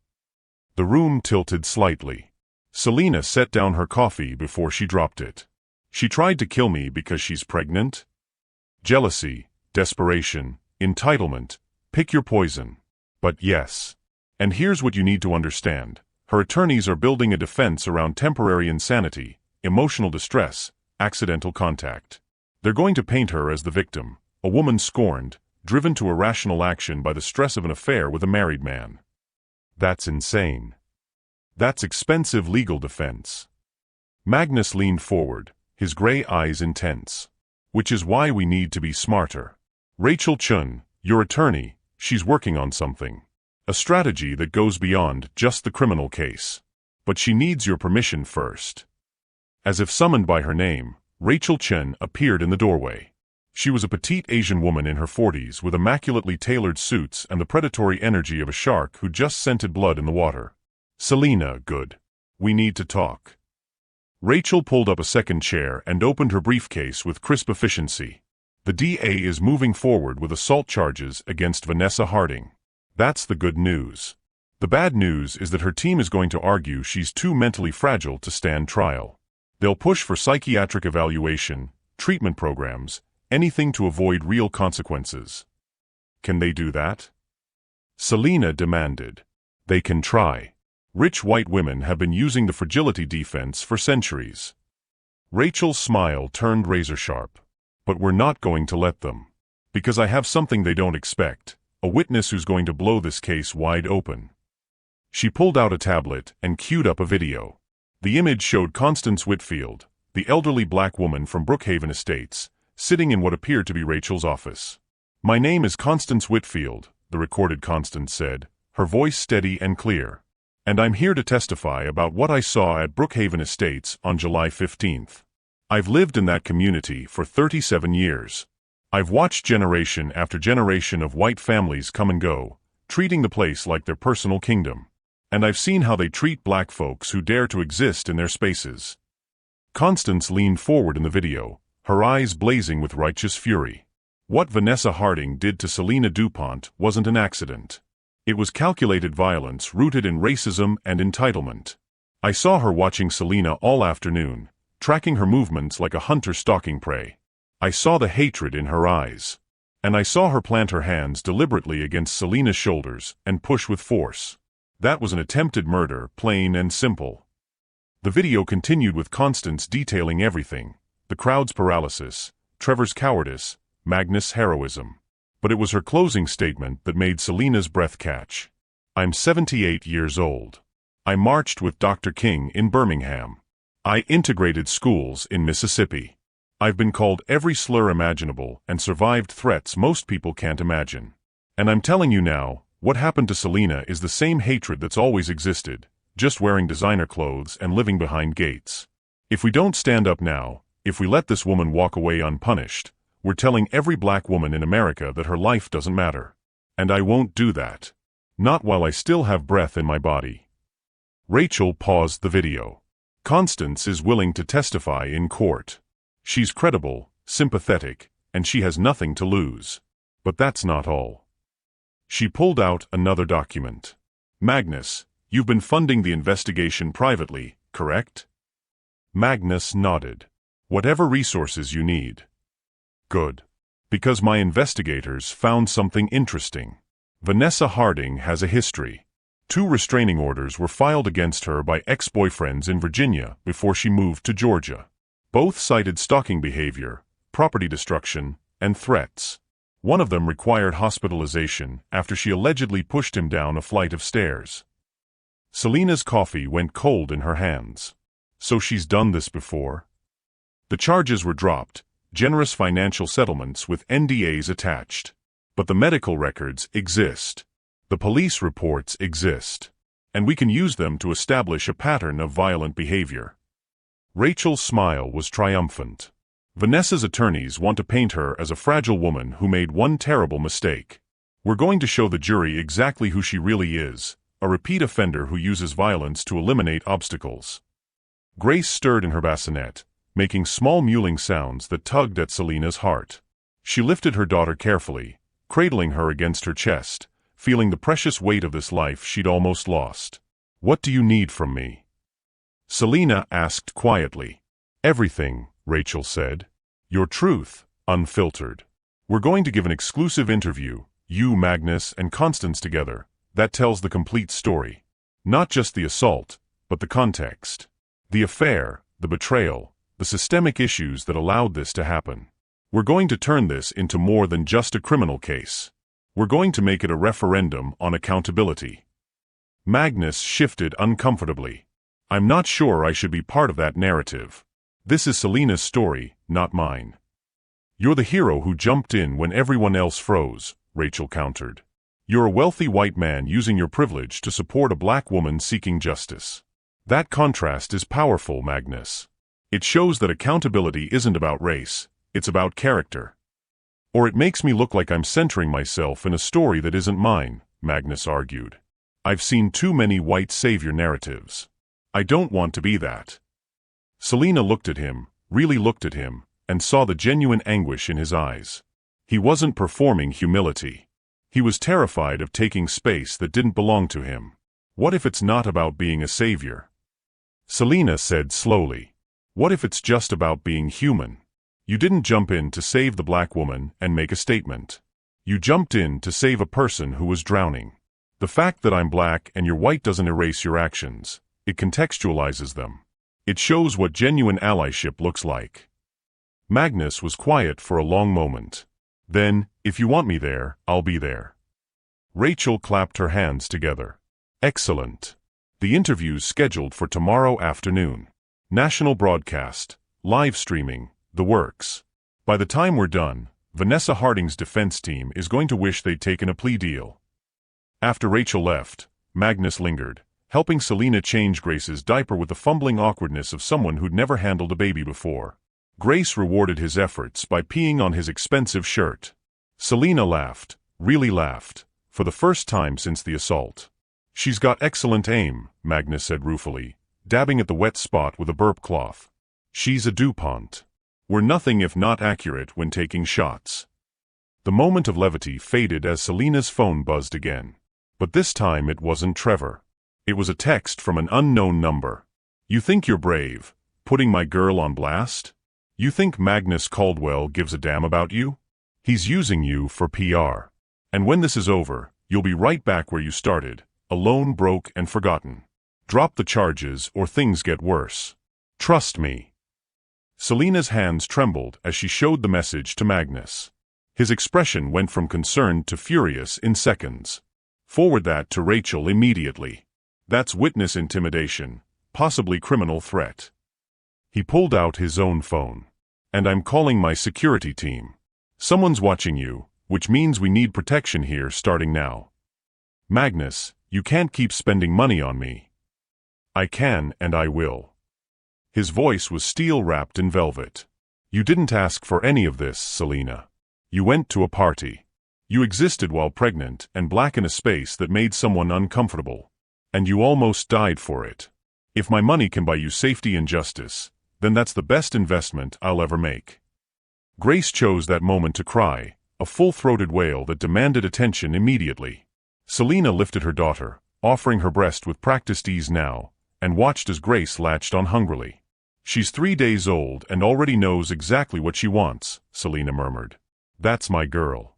The room tilted slightly. Selina set down her coffee before she dropped it. She tried to kill me because she's pregnant? Jealousy, desperation, entitlement, pick your poison. But yes. And here's what you need to understand. Her attorneys are building a defense around temporary insanity, emotional distress, accidental contact. They're going to paint her as the victim, a woman scorned, driven to irrational action by the stress of an affair with a married man. That's insane. That's expensive legal defense. Magnus leaned forward, his gray eyes intense. Which is why we need to be smarter. Rachel Chun, your attorney, she's working on something. A strategy that goes beyond just the criminal case. But she needs your permission first. As if summoned by her name, Rachel Chen appeared in the doorway. She was a petite Asian woman in her 40s with immaculately tailored suits and the predatory energy of a shark who just scented blood in the water. Selina, good. We need to talk. Rachel pulled up a second chair and opened her briefcase with crisp efficiency. The DA is moving forward with assault charges against Vanessa Harding. That's the good news. The bad news is that her team is going to argue she's too mentally fragile to stand trial. They'll push for psychiatric evaluation, treatment programs, anything to avoid real consequences. Can they do that? Selina demanded. They can try. Rich white women have been using the fragility defense for centuries. Rachel's smile turned razor-sharp. But we're not going to let them. Because I have something they don't expect. A witness who's going to blow this case wide open. She pulled out a tablet and queued up a video. The image showed Constance Whitfield, the elderly black woman from Brookhaven Estates, sitting in what appeared to be Rachel's office. My name is Constance Whitfield, the recorded Constance said, her voice steady and clear. And I'm here to testify about what I saw at Brookhaven Estates on July 15th. I've lived in that community for 37 years. I've watched generation after generation of white families come and go, treating the place like their personal kingdom. And I've seen how they treat black folks who dare to exist in their spaces. Constance leaned forward in the video, her eyes blazing with righteous fury. What Vanessa Harding did to Selina DuPont wasn't an accident. It was calculated violence rooted in racism and entitlement. I saw her watching Selina all afternoon, tracking her movements like a hunter stalking prey. I saw the hatred in her eyes. And I saw her plant her hands deliberately against Selina's shoulders and push with force. That was an attempted murder, plain and simple. The video continued with Constance detailing everything, the crowd's paralysis, Trevor's cowardice, Magnus' heroism. But it was her closing statement that made Selina's breath catch. I'm 78 years old. I marched with Dr. King in Birmingham. I integrated schools in Mississippi. I've been called every slur imaginable and survived threats most people can't imagine. And I'm telling you now, what happened to Selina is the same hatred that's always existed, just wearing designer clothes and living behind gates. If we don't stand up now, if we let this woman walk away unpunished, we're telling every black woman in America that her life doesn't matter. And I won't do that. Not while I still have breath in my body. Rachel paused the video. Constance is willing to testify in court. She's credible, sympathetic, and she has nothing to lose. But that's not all. She pulled out another document. Magnus, you've been funding the investigation privately, correct? Magnus nodded. Whatever resources you need. Good. Because my investigators found something interesting. Vanessa Harding has a history. 2 restraining orders were filed against her by ex-boyfriends in Virginia before she moved to Georgia. Both cited stalking behavior, property destruction, and threats. One of them required hospitalization after she allegedly pushed him down a flight of stairs. Selina's coffee went cold in her hands. So she's done this before? The charges were dropped, generous financial settlements with NDAs attached. But the medical records exist. The police reports exist. And we can use them to establish a pattern of violent behavior. Rachel's smile was triumphant. Vanessa's attorneys want to paint her as a fragile woman who made one terrible mistake. We're going to show the jury exactly who she really is, a repeat offender who uses violence to eliminate obstacles. Grace stirred in her bassinet, making small mewling sounds that tugged at Selina's heart. She lifted her daughter carefully, cradling her against her chest, feeling the precious weight of this life she'd almost lost. "What do you need from me?" Selina asked quietly. "Everything," Rachel said. "Your truth, unfiltered. We're going to give an exclusive interview, you, Magnus, and Constance together, that tells the complete story. Not just the assault, but the context. The affair, the betrayal, the systemic issues that allowed this to happen. We're going to turn this into more than just a criminal case. We're going to make it a referendum on accountability." Magnus shifted uncomfortably. "I'm not sure I should be part of that narrative. This is Selina's story, not mine." "You're the hero who jumped in when everyone else froze," Rachel countered. "You're a wealthy white man using your privilege to support a black woman seeking justice. That contrast is powerful, Magnus. It shows that accountability isn't about race, it's about character." "Or it makes me look like I'm centering myself in a story that isn't mine," Magnus argued. "I've seen too many white savior narratives. I don't want to be that." Selina looked at him, really looked at him, and saw the genuine anguish in his eyes. He wasn't performing humility. He was terrified of taking space that didn't belong to him. "What if it's not about being a savior?" Selina said slowly. "What if it's just about being human? You didn't jump in to save the black woman and make a statement. You jumped in to save a person who was drowning. The fact that I'm black and you're white doesn't erase your actions. It contextualizes them. It shows what genuine allyship looks like." Magnus was quiet for a long moment. Then, "If you want me there, I'll be there." Rachel clapped her hands together. "Excellent. The interview's scheduled for tomorrow afternoon. National broadcast, live streaming, the works. By the time we're done, Vanessa Harding's defense team is going to wish they'd taken a plea deal." After Rachel left, Magnus lingered, helping Selina change Grace's diaper with the fumbling awkwardness of someone who'd never handled a baby before. Grace rewarded his efforts by peeing on his expensive shirt. Selina laughed, really laughed, for the first time since the assault. "She's got excellent aim," Magnus said ruefully, dabbing at the wet spot with a burp cloth. "She's a DuPont. We're nothing if not accurate when taking shots." The moment of levity faded as Selina's phone buzzed again. But this time it wasn't Trevor. It was a text from an unknown number. "You think you're brave, putting my girl on blast? You think Magnus Caldwell gives a damn about you? He's using you for PR. And when this is over, you'll be right back where you started, alone, broke, and forgotten. Drop the charges or things get worse. Trust me." Selina's hands trembled as she showed the message to Magnus. His expression went from concerned to furious in seconds. "Forward that to Rachel immediately. That's witness intimidation, possibly criminal threat." He pulled out his own phone. "And I'm calling my security team. Someone's watching you, which means we need protection here starting now." "Magnus, you can't keep spending money on me." "I can and I will." His voice was steel-wrapped in velvet. "You didn't ask for any of this, Selina. You went to a party. You existed while pregnant and black in a space that made someone uncomfortable. And you almost died for it. If my money can buy you safety and justice, then that's the best investment I'll ever make." Grace chose that moment to cry, a full-throated wail that demanded attention immediately. Selina lifted her daughter, offering her breast with practiced ease now, and watched as Grace latched on hungrily. "She's 3 days old and already knows exactly what she wants," Selina murmured. That's my girl.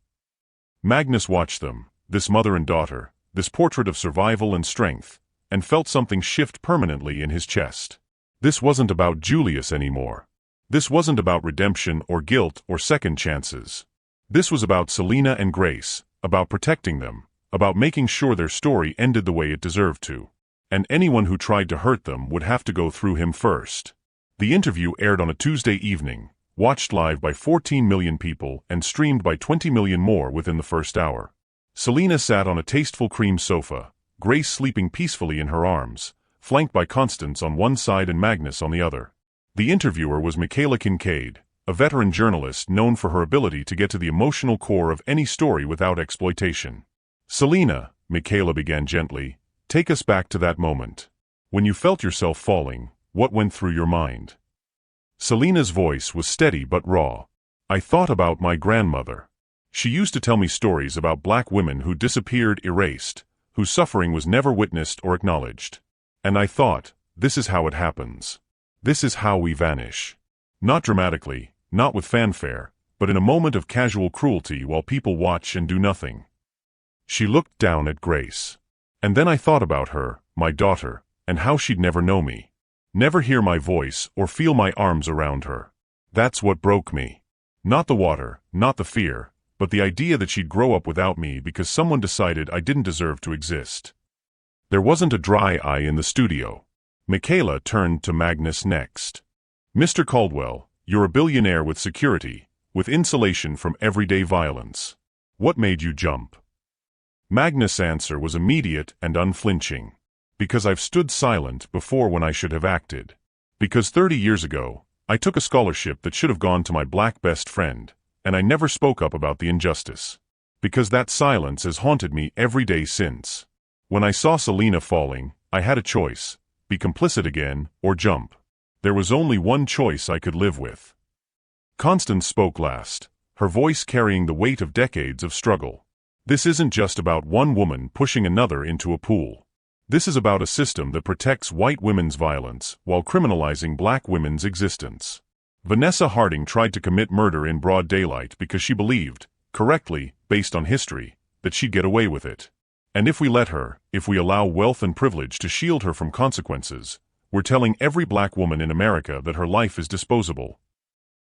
Magnus watched them, this mother and daughter, this portrait of survival and strength, and felt something shift permanently in his chest. This wasn't about Julius anymore. This wasn't about redemption or guilt or second chances. This was about Selena and Grace, about protecting them, about making sure their story ended the way it deserved to. And anyone who tried to hurt them would have to go through him first. The interview aired on a Tuesday evening, watched live by 14 million people and streamed by 20 million more within the first hour. Selena sat on a tasteful cream sofa, Grace sleeping peacefully in her arms, flanked by Constance on one side and Magnus on the other. The interviewer was Michaela Kincaid, a veteran journalist known for her ability to get to the emotional core of any story without exploitation. Selena, Michaela began gently, take us back to that moment. When you felt yourself falling, what went through your mind? Selena's voice was steady but raw. I thought about my grandmother. She used to tell me stories about black women who disappeared erased, whose suffering was never witnessed or acknowledged. And I thought, this is how it happens. This is how we vanish. Not dramatically, not with fanfare, but in a moment of casual cruelty while people watch and do nothing. She looked down at Grace. And then I thought about her, my daughter, and how she'd never know me. Never hear my voice or feel my arms around her. That's what broke me. Not the water, not the fear, but the idea that she'd grow up without me because someone decided I didn't deserve to exist. There wasn't a dry eye in the studio. Michaela turned to Magnus next. Mr. Caldwell, you're a billionaire with security, with insulation from everyday violence. What made you jump? Magnus' answer was immediate and unflinching. Because I've stood silent before when I should have acted. Because 30 years ago, I took a scholarship that should have gone to my black best friend, and I never spoke up about the injustice. Because that silence has haunted me every day since. When I saw Selena falling, I had a choice. Be complicit again, or jump. There was only one choice I could live with. Constance spoke last, her voice carrying the weight of decades of struggle. This isn't just about one woman pushing another into a pool. This is about a system that protects white women's violence while criminalizing black women's existence. Vanessa Harding tried to commit murder in broad daylight because she believed, correctly, based on history, that she'd get away with it. And if we let her, if we allow wealth and privilege to shield her from consequences, we're telling every black woman in America that her life is disposable.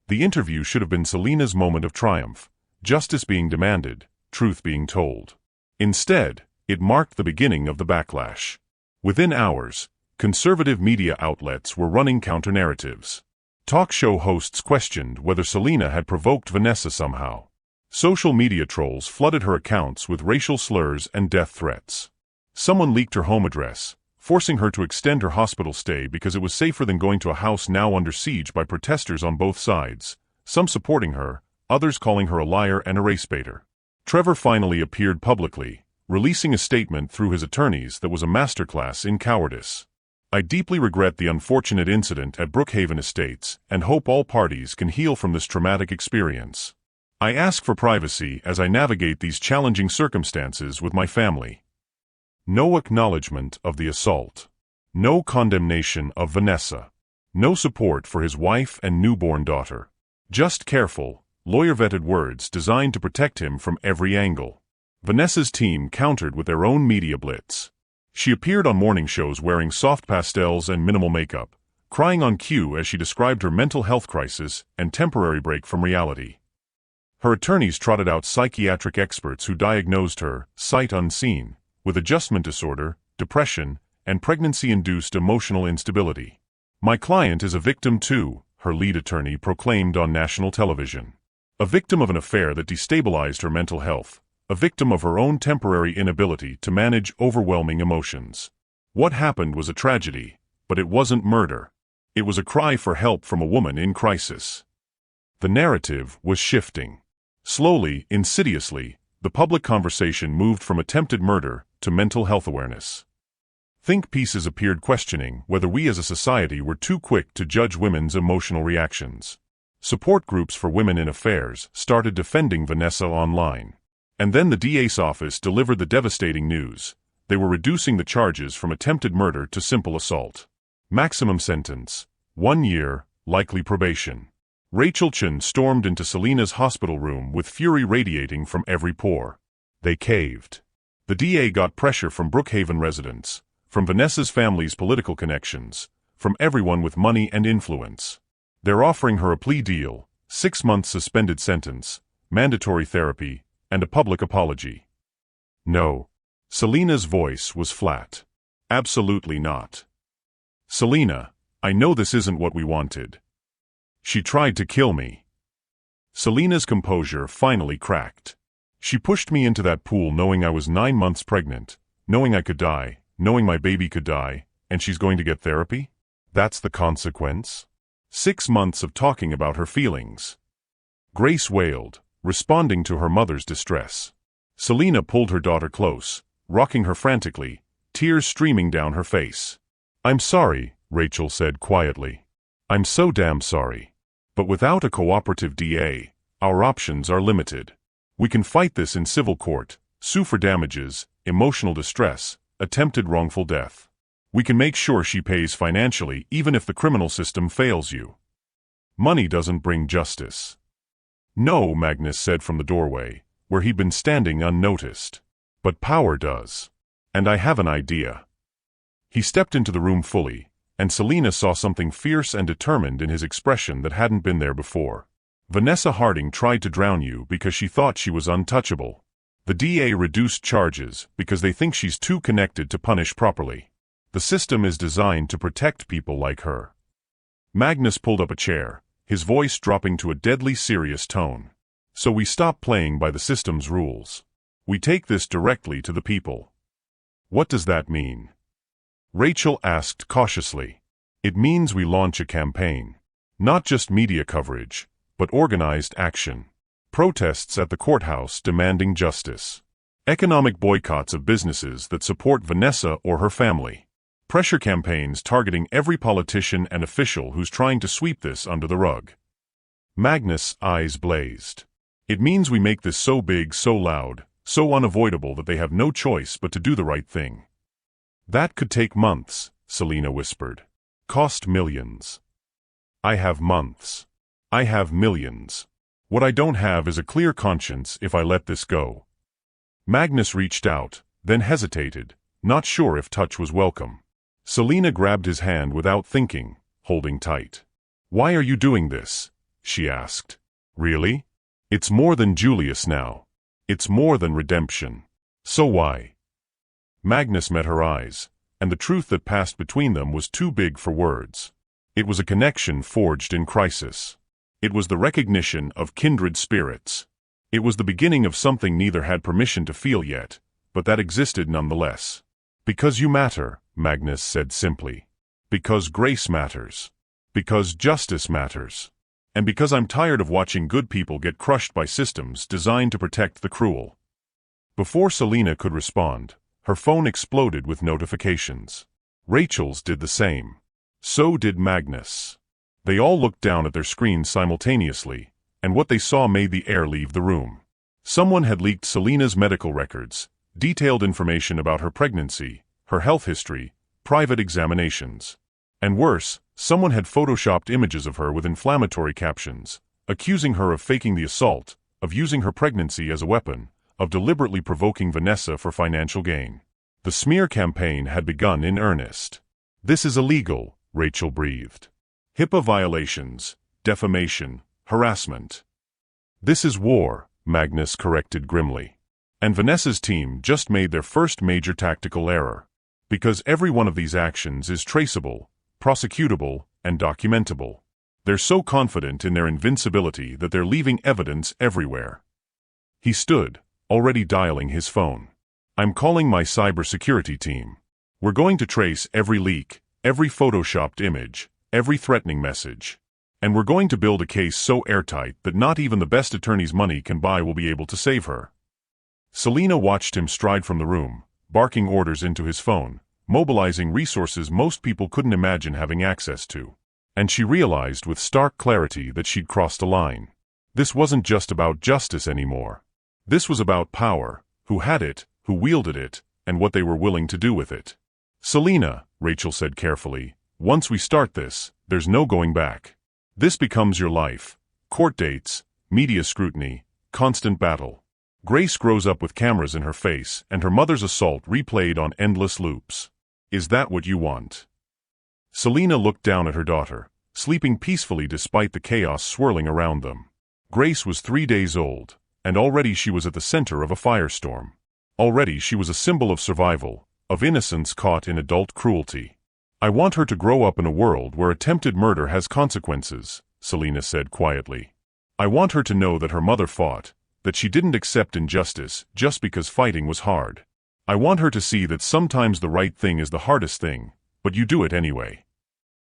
The interview should have been Selena's moment of triumph, justice being demanded, truth being told. Instead, it marked the beginning of the backlash. Within hours, conservative media outlets were running counter-narratives. Talk show hosts questioned whether Selena had provoked Vanessa somehow. Social media trolls flooded her accounts with racial slurs and death threats. Someone leaked her home address, forcing her to extend her hospital stay because it was safer than going to a house now under siege by protesters on both sides, some supporting her, others calling her a liar and a race baiter. Trevor finally appeared publicly, releasing a statement through his attorneys that was a masterclass in cowardice. I deeply regret the unfortunate incident at Brookhaven Estates and hope all parties can heal from this traumatic experience. I ask for privacy as I navigate these challenging circumstances with my family. No acknowledgement of the assault. No condemnation of Vanessa. No support for his wife and newborn daughter. Just careful, lawyer-vetted words designed to protect him from every angle. Vanessa's team countered with their own media blitz. She appeared on morning shows wearing soft pastels and minimal makeup, crying on cue as she described her mental health crisis and temporary break from reality. Her attorneys trotted out psychiatric experts who diagnosed her, sight unseen, with adjustment disorder, depression, and pregnancy-induced emotional instability. My client is a victim too, her lead attorney proclaimed on national television. A victim of an affair that destabilized her mental health, a victim of her own temporary inability to manage overwhelming emotions. What happened was a tragedy, but it wasn't murder. It was a cry for help from a woman in crisis. The narrative was shifting. Slowly, insidiously, the public conversation moved from attempted murder to mental health awareness. Think pieces appeared questioning whether we as a society were too quick to judge women's emotional reactions. Support groups for women in affairs started defending Vanessa online. And then the DA's office delivered the devastating news. They were reducing the charges from attempted murder to simple assault. Maximum sentence, 1 year, likely probation. Rachel Chen stormed into Selina's hospital room with fury radiating from every pore. They caved. The DA got pressure from Brookhaven residents, from Vanessa's family's political connections, from everyone with money and influence. They're offering her a plea deal, 6 months suspended sentence, mandatory therapy, and a public apology. No. Selina's voice was flat. Absolutely not. Selina, I know this isn't what we wanted. She tried to kill me. Selina's composure finally cracked. She pushed me into that pool knowing I was 9 months pregnant, knowing I could die, knowing my baby could die, and she's going to get therapy? That's the consequence? 6 months of talking about her feelings. Grace wailed, responding to her mother's distress. Selina pulled her daughter close, rocking her frantically, tears streaming down her face. I'm sorry, Rachel said quietly. I'm so damn sorry. But without a cooperative DA, our options are limited. We can fight this in civil court, sue for damages, emotional distress, attempted wrongful death. We can make sure she pays financially even if the criminal system fails you. Money doesn't bring justice. No, Magnus said from the doorway, where he'd been standing unnoticed. But power does. And I have an idea. He stepped into the room fully, and Selina saw something fierce and determined in his expression that hadn't been there before. Vanessa Harding tried to drown you because she thought she was untouchable. The DA reduced charges because they think she's too connected to punish properly. The system is designed to protect people like her. Magnus pulled up a chair, his voice dropping to a deadly serious tone. So we stop playing by the system's rules. We take this directly to the people. What does that mean? Rachel asked cautiously. It means we launch a campaign. Not just media coverage, but organized action. Protests at the courthouse demanding justice. Economic boycotts of businesses that support Vanessa or her family. Pressure campaigns targeting every politician and official who's trying to sweep this under the rug. Magnus' eyes blazed. It means we make this so big, so loud, so unavoidable that they have no choice but to do the right thing. That could take months, Selina whispered. Cost millions. I have months. I have millions. What I don't have is a clear conscience if I let this go. Magnus reached out, then hesitated, not sure if touch was welcome. Selina grabbed his hand without thinking, holding tight. Why are you doing this? She asked. Really? It's more than Julius now. It's more than redemption. So why? Magnus met her eyes, and the truth that passed between them was too big for words. It was a connection forged in crisis. It was the recognition of kindred spirits. It was the beginning of something neither had permission to feel yet, but that existed nonetheless. Because you matter, Magnus said simply. Because grace matters. Because justice matters. And because I'm tired of watching good people get crushed by systems designed to protect the cruel. Before Selina could respond, her phone exploded with notifications. Rachel's did the same. So did Magnus. They all looked down at their screens simultaneously, and what they saw made the air leave the room. Someone had leaked Selina's medical records, detailed information about her pregnancy, her health history, private examinations. And worse, someone had photoshopped images of her with inflammatory captions, accusing her of faking the assault, of using her pregnancy as a weapon, of deliberately provoking Vanessa for financial gain. The smear campaign had begun in earnest. This is illegal, Rachel breathed. HIPAA violations, defamation, harassment. This is war, Magnus corrected grimly. And Vanessa's team just made their first major tactical error. Because every one of these actions is traceable, prosecutable, and documentable. They're so confident in their invincibility that they're leaving evidence everywhere. He stood, already dialing his phone. I'm calling my cybersecurity team. We're going to trace every leak, every photoshopped image, every threatening message. And we're going to build a case so airtight that not even the best attorney's money can buy will be able to save her. Selina watched him stride from the room, barking orders into his phone, mobilizing resources most people couldn't imagine having access to. And she realized with stark clarity that she'd crossed a line. This wasn't just about justice anymore. This was about power, who had it, who wielded it, and what they were willing to do with it. Selina, Rachel said carefully, once we start this, there's no going back. This becomes your life, Court dates, media scrutiny, constant battle. Grace grows up with cameras in her face and her mother's assault replayed on endless loops. Is that what you want? Selena looked down at her daughter, sleeping peacefully despite the chaos swirling around them. Grace was 3 days old, and already she was at the center of a firestorm. Already she was a symbol of survival, of innocence caught in adult cruelty. I want her to grow up in a world where attempted murder has consequences, Selena said quietly. I want her to know that her mother fought, that she didn't accept injustice just because fighting was hard. I want her to see that sometimes the right thing is the hardest thing, but you do it anyway.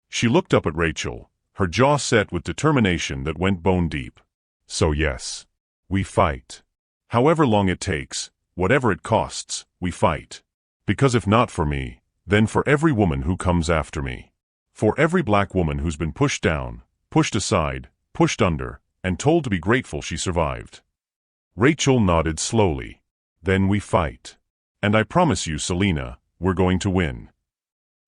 She looked up at Rachel, her jaw set with determination that went bone deep. So yes, we fight. However long it takes, whatever it costs, we fight. Because if not for me, then for every woman who comes after me. For every black woman who's been pushed down, pushed aside, pushed under, and told to be grateful she survived. Rachel nodded slowly. Then we fight. And I promise you, Selena, we're going to win.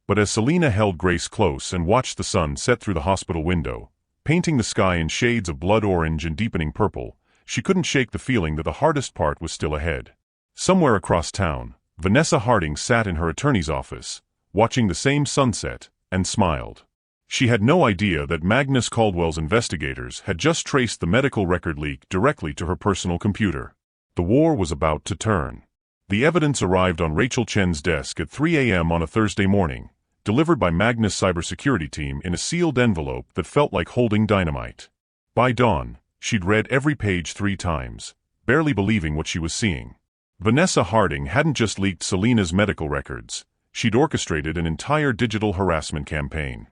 But as Selena held Grace close and watched the sun set through the hospital window, painting the sky in shades of blood orange and deepening purple, she couldn't shake the feeling that the hardest part was still ahead. Somewhere across town, Vanessa Harding sat in her attorney's office, watching the same sunset, and smiled. She had no idea that Magnus Caldwell's investigators had just traced the medical record leak directly to her personal computer. The war was about to turn. The evidence arrived on Rachel Chen's desk at 3 a.m. on a Thursday morning, delivered by Magnus' cybersecurity team in a sealed envelope that felt like holding dynamite. By dawn, she'd read every page 3 times, barely believing what she was seeing. Vanessa Harding hadn't just leaked Selena's medical records, she'd orchestrated an entire digital harassment campaign.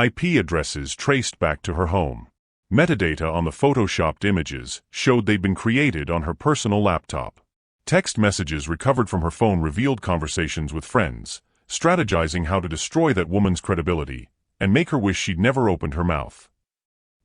IP addresses traced back to her home. Metadata on the photoshopped images showed they'd been created on her personal laptop. Text messages recovered from her phone revealed conversations with friends, strategizing how to destroy that woman's credibility and make her wish she'd never opened her mouth.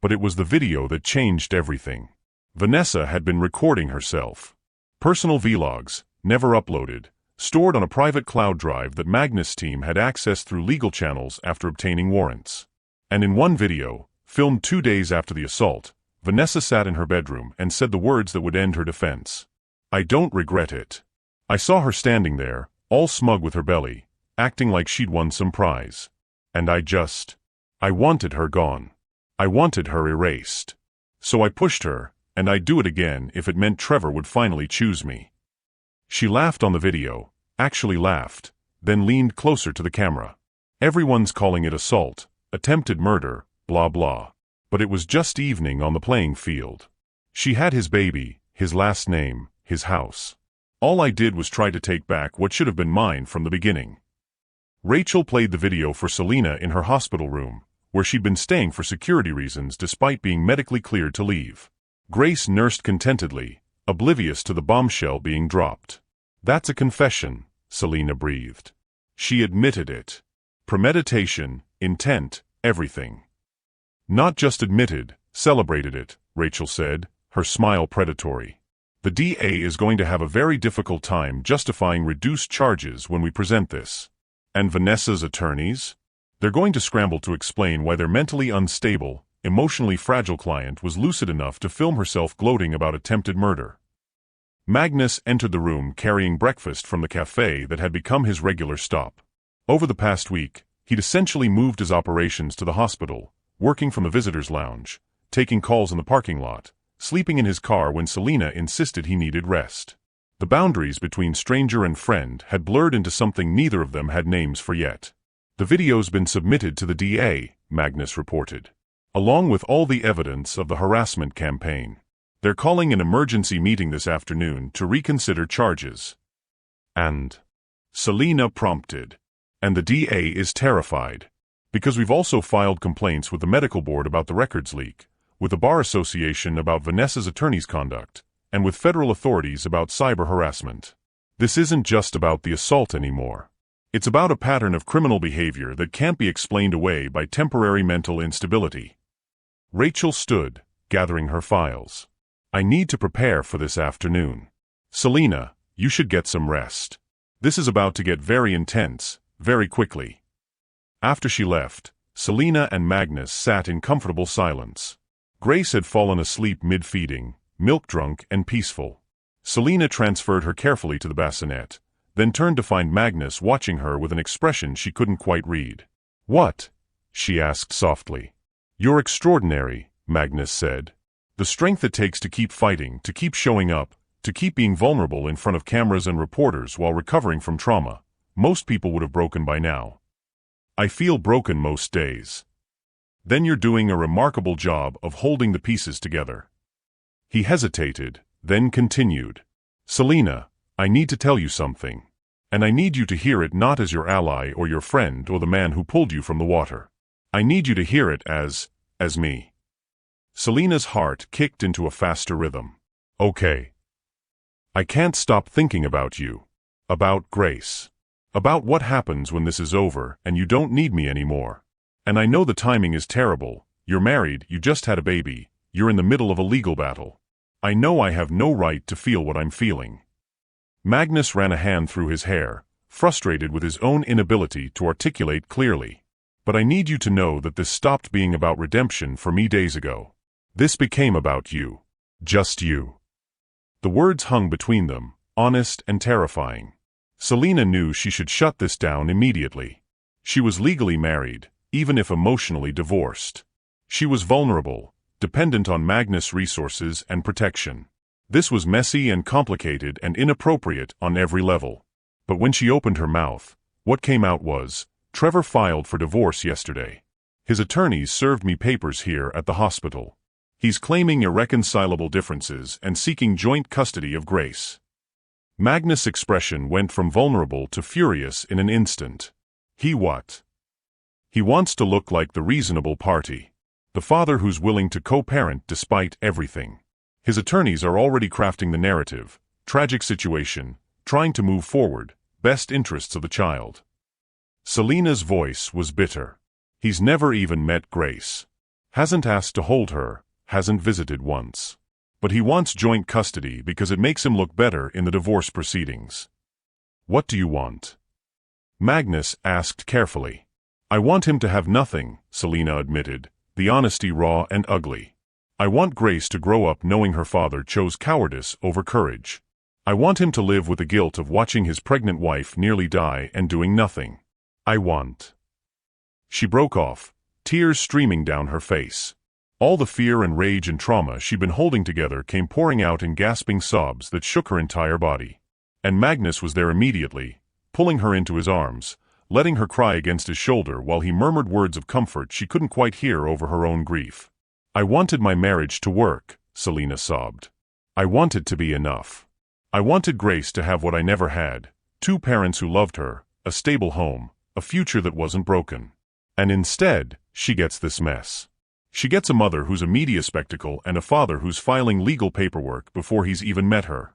But it was the video that changed everything. Vanessa had been recording herself. Personal vlogs, never uploaded, stored on a private cloud drive that Magnus' team had accessed through legal channels after obtaining warrants. And in one video, filmed 2 days after the assault, Vanessa sat in her bedroom and said the words that would end her defense. I don't regret it. I saw her standing there, all smug with her belly, acting like she'd won some prize. And I wanted her gone. I wanted her erased. So I pushed her, and I'd do it again if it meant Trevor would finally choose me. She laughed on the video, actually laughed, then leaned closer to the camera. Everyone's calling it assault, attempted murder, blah blah. But it was just evening on the playing field. She had his baby, his last name, his house. All I did was try to take back what should have been mine from the beginning. Rachel played the video for Selena in her hospital room, where she'd been staying for security reasons despite being medically cleared to leave. Grace nursed contentedly, oblivious to the bombshell being dropped. That's a confession, Selena breathed. She admitted it. Premeditation, intent, everything. Not just admitted, celebrated it, Rachel said, her smile predatory. The DA is going to have a very difficult time justifying reduced charges when we present this. And Vanessa's attorneys? They're going to scramble to explain why their mentally unstable, emotionally fragile client was lucid enough to film herself gloating about attempted murder. Magnus entered the room carrying breakfast from the cafe that had become his regular stop. Over the past week, he'd essentially moved his operations to the hospital, working from the visitor's lounge, taking calls in the parking lot, sleeping in his car when Selena insisted he needed rest. The boundaries between stranger and friend had blurred into something neither of them had names for yet. The video's been submitted to the DA, Magnus reported, along with all the evidence of the harassment campaign. They're calling an emergency meeting this afternoon to reconsider charges. And Selena prompted. And the DA is terrified. Because we've also filed complaints with the medical board about the records leak, with the Bar Association about Vanessa's attorney's conduct, and with federal authorities about cyber harassment. This isn't just about the assault anymore. It's about a pattern of criminal behavior that can't be explained away by temporary mental instability. Rachel stood, gathering her files. I need to prepare for this afternoon. Selena, you should get some rest. This is about to get very intense, very quickly. After she left, Selena and Magnus sat in comfortable silence. Grace had fallen asleep mid-feeding, milk-drunk and peaceful. Selina transferred her carefully to the bassinet, then turned to find Magnus watching her with an expression she couldn't quite read. "What?" she asked softly. "You're extraordinary," Magnus said. "The strength it takes to keep fighting, to keep showing up, to keep being vulnerable in front of cameras and reporters while recovering from trauma. Most people would have broken by now. I feel broken most days. Then you're doing a remarkable job of holding the pieces together." He hesitated, then continued. "Selina, I need to tell you something. And I need you to hear it not as your ally or your friend or the man who pulled you from the water. I need you to hear it as me." Selina's heart kicked into a faster rhythm. "Okay. I can't stop thinking about you. About Grace. About what happens when this is over and you don't need me anymore. And I know the timing is terrible. You're married, you just had a baby, you're in the middle of a legal battle. I know I have no right to feel what I'm feeling." Magnus ran a hand through his hair, frustrated with his own inability to articulate clearly. "But I need you to know that this stopped being about redemption for me days ago. This became about you. Just you." The words hung between them, honest and terrifying. Selina knew she should shut this down immediately. She was legally married, even if emotionally divorced. She was vulnerable, dependent on Magnus' resources and protection. This was messy and complicated and inappropriate on every level. But when she opened her mouth, what came out was, "Trevor filed for divorce yesterday. His attorneys served me papers here at the hospital. He's claiming irreconcilable differences and seeking joint custody of Grace." Magnus' expression went from vulnerable to furious in an instant. He what? He wants to look like the reasonable party. The father who's willing to co-parent despite everything. His attorneys are already crafting the narrative, tragic situation, trying to move forward, best interests of the child. Selina's voice was bitter. He's never even met Grace. Hasn't asked to hold her, hasn't visited once. But he wants joint custody because it makes him look better in the divorce proceedings. "What do you want?" Magnus asked carefully. "I want him to have nothing," Selina admitted, the honesty raw and ugly. "I want Grace to grow up knowing her father chose cowardice over courage. I want him to live with the guilt of watching his pregnant wife nearly die and doing nothing. I want—" She broke off, tears streaming down her face. All the fear and rage and trauma she'd been holding together came pouring out in gasping sobs that shook her entire body. And Magnus was there immediately, pulling her into his arms, letting her cry against his shoulder while he murmured words of comfort she couldn't quite hear over her own grief. "I wanted my marriage to work," Selina sobbed. "I wanted to be enough. I wanted Grace to have what I never had, 2 parents who loved her, a stable home, a future that wasn't broken. And instead, she gets this mess. She gets a mother who's a media spectacle and a father who's filing legal paperwork before he's even met her.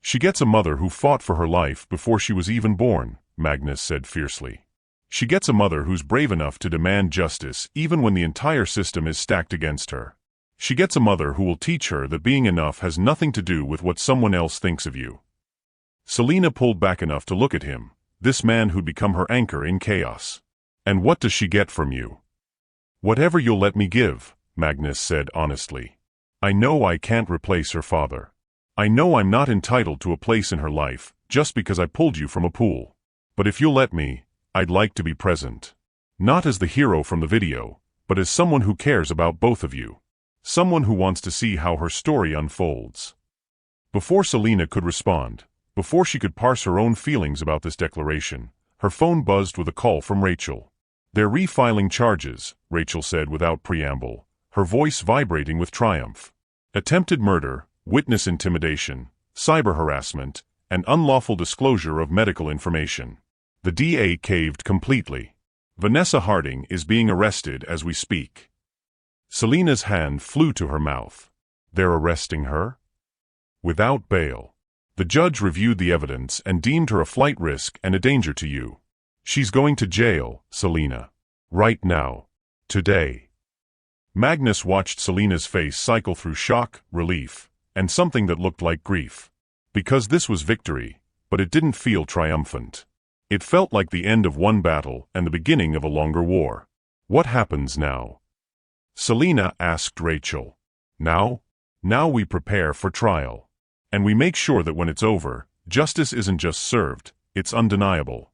She gets a mother who fought for her life before she was even born," Magnus said fiercely. "She gets a mother who's brave enough to demand justice even when the entire system is stacked against her. She gets a mother who will teach her that being enough has nothing to do with what someone else thinks of you." Selina pulled back enough to look at him, this man who'd become her anchor in chaos. "And what does she get from you?" "Whatever you'll let me give," Magnus said honestly. "I know I can't replace her father. I know I'm not entitled to a place in her life just because I pulled you from a pool. But if you'll let me, I'd like to be present. Not as the hero from the video, but as someone who cares about both of you. Someone who wants to see how her story unfolds." Before Selina could respond, before she could parse her own feelings about this declaration, her phone buzzed with a call from Rachel. "They're refiling charges," Rachel said without preamble, her voice vibrating with triumph. "Attempted murder, witness intimidation, cyber harassment, and unlawful disclosure of medical information." The DA caved completely. "Vanessa Harding is being arrested as we speak." Selina's hand flew to her mouth. "They're arresting her?" "Without bail. The judge reviewed the evidence and deemed her a flight risk and a danger to you. She's going to jail, Selina. Right now. Today." Magnus watched Selina's face cycle through shock, relief, and something that looked like grief. Because this was victory, but it didn't feel triumphant. It felt like the end of one battle and the beginning of a longer war. What happens now? Selena asked Rachel. Now? Now we prepare for trial. And we make sure that when it's over, justice isn't just served, it's undeniable.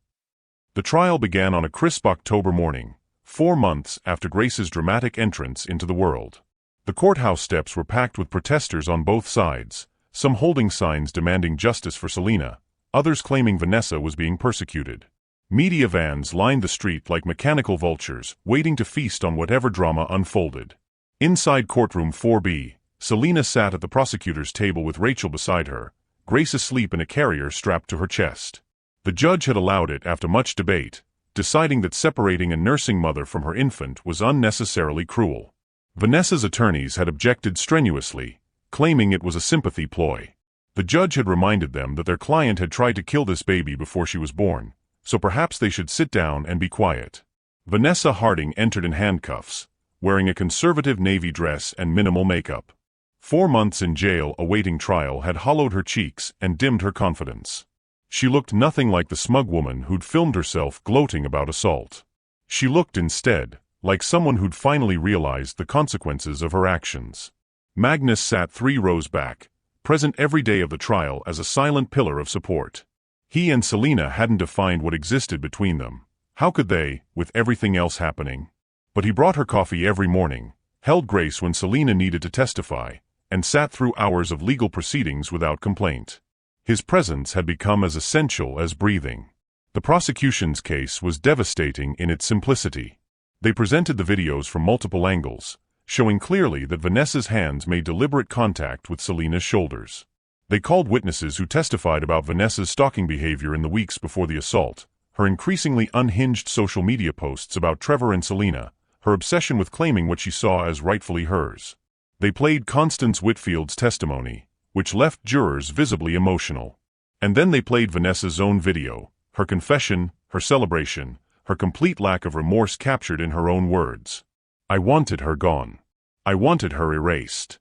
The trial began on a crisp October morning, 4 months after Grace's dramatic entrance into the world. The courthouse steps were packed with protesters on both sides, some holding signs demanding justice for Selena, others claiming Vanessa was being persecuted. Media vans lined the street like mechanical vultures, waiting to feast on whatever drama unfolded. Inside courtroom 4B, Selena sat at the prosecutor's table with Rachel beside her, Grace asleep in a carrier strapped to her chest. The judge had allowed it after much debate, deciding that separating a nursing mother from her infant was unnecessarily cruel. Vanessa's attorneys had objected strenuously, claiming it was a sympathy ploy. The judge had reminded them that their client had tried to kill this baby before she was born, so perhaps they should sit down and be quiet. Vanessa Harding entered in handcuffs, wearing a conservative navy dress and minimal makeup. 4 months in jail awaiting trial had hollowed her cheeks and dimmed her confidence. She looked nothing like the smug woman who'd filmed herself gloating about assault. She looked instead like someone who'd finally realized the consequences of her actions. Magnus sat 3 rows back, present every day of the trial as a silent pillar of support. He and Selena hadn't defined what existed between them. How could they, with everything else happening? But he brought her coffee every morning, held Grace when Selena needed to testify, and sat through hours of legal proceedings without complaint. His presence had become as essential as breathing. The prosecution's case was devastating in its simplicity. They presented the videos from multiple angles, showing clearly that Vanessa's hands made deliberate contact with Selena's shoulders. They called witnesses who testified about Vanessa's stalking behavior in the weeks before the assault, her increasingly unhinged social media posts about Trevor and Selena, her obsession with claiming what she saw as rightfully hers. They played Constance Whitfield's testimony, which left jurors visibly emotional. And then they played Vanessa's own video, her confession, her celebration, her complete lack of remorse captured in her own words. I wanted her gone. I wanted her erased.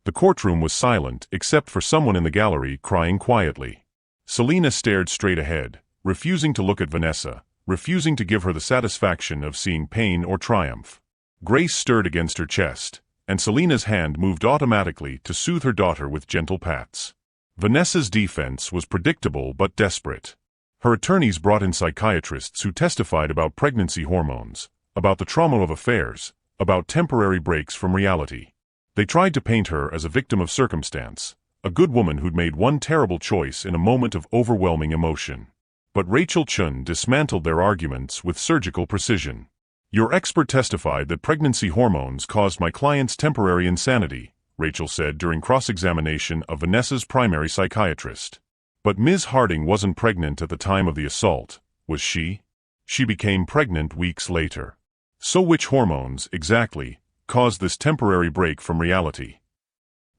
The courtroom was silent except for someone in the gallery crying quietly. Selena stared straight ahead, refusing to look at Vanessa, refusing to give her the satisfaction of seeing pain or triumph. Grace stirred against her chest, and Selena's hand moved automatically to soothe her daughter with gentle pats. Vanessa's defense was predictable but desperate. Her attorneys brought in psychiatrists who testified about pregnancy hormones, about the trauma of affairs, about temporary breaks from reality. They tried to paint her as a victim of circumstance, a good woman who'd made one terrible choice in a moment of overwhelming emotion. But Rachel Chun dismantled their arguments with surgical precision. Your expert testified that pregnancy hormones caused my client's temporary insanity, Rachel said during cross-examination of Vanessa's primary psychiatrist. But Ms. Harding wasn't pregnant at the time of the assault, was she? She became pregnant weeks later. So which hormones, exactly, caused this temporary break from reality?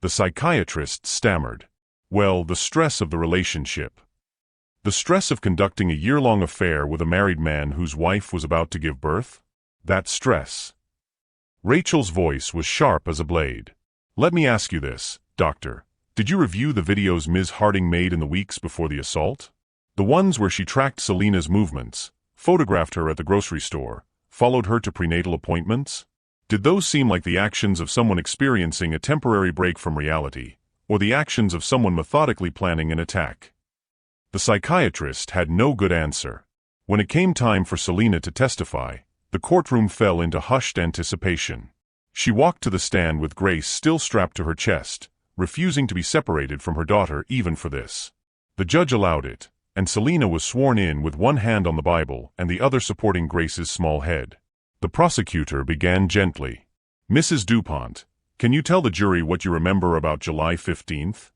The psychiatrist stammered. Well, the stress of the relationship. The stress of conducting a year-long affair with a married man whose wife was about to give birth? That stress. Rachel's voice was sharp as a blade. Let me ask you this, doctor. Did you review the videos Ms. Harding made in the weeks before the assault? The ones where she tracked Selena's movements, photographed her at the grocery store, followed her to prenatal appointments? Did those seem like the actions of someone experiencing a temporary break from reality, or the actions of someone methodically planning an attack? The psychiatrist had no good answer. When it came time for Selena to testify, the courtroom fell into hushed anticipation. She walked to the stand with Grace still strapped to her chest, refusing to be separated from her daughter even for this. The judge allowed it, and Selena was sworn in with one hand on the Bible and the other supporting Grace's small head. The prosecutor began gently. Mrs. DuPont, can you tell the jury what you remember about July 15th?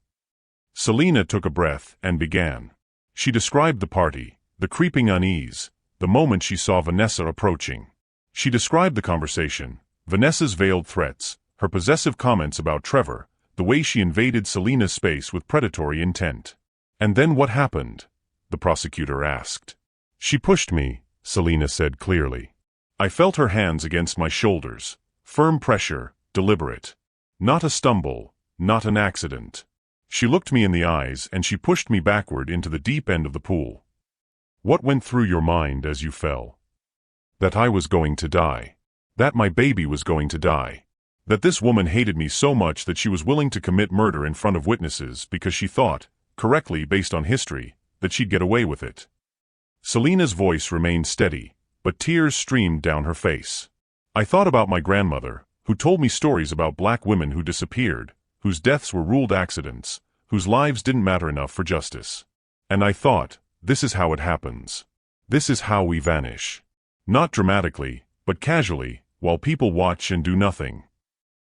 Selena took a breath and began. She described the party, the creeping unease, the moment she saw Vanessa approaching. She described the conversation, Vanessa's veiled threats, her possessive comments about Trevor, the way she invaded Selena's space with predatory intent. And then what happened? The prosecutor asked. She pushed me, Selena said clearly. I felt her hands against my shoulders, firm pressure, deliberate. Not a stumble, not an accident. She looked me in the eyes and she pushed me backward into the deep end of the pool. What went through your mind as you fell? That I was going to die. That my baby was going to die. That this woman hated me so much that she was willing to commit murder in front of witnesses because she thought, correctly based on history, that she'd get away with it. Selina's voice remained steady, but tears streamed down her face. I thought about my grandmother, who told me stories about black women who disappeared, whose deaths were ruled accidents, whose lives didn't matter enough for justice. And I thought, this is how it happens. This is how we vanish. Not dramatically, but casually, while people watch and do nothing.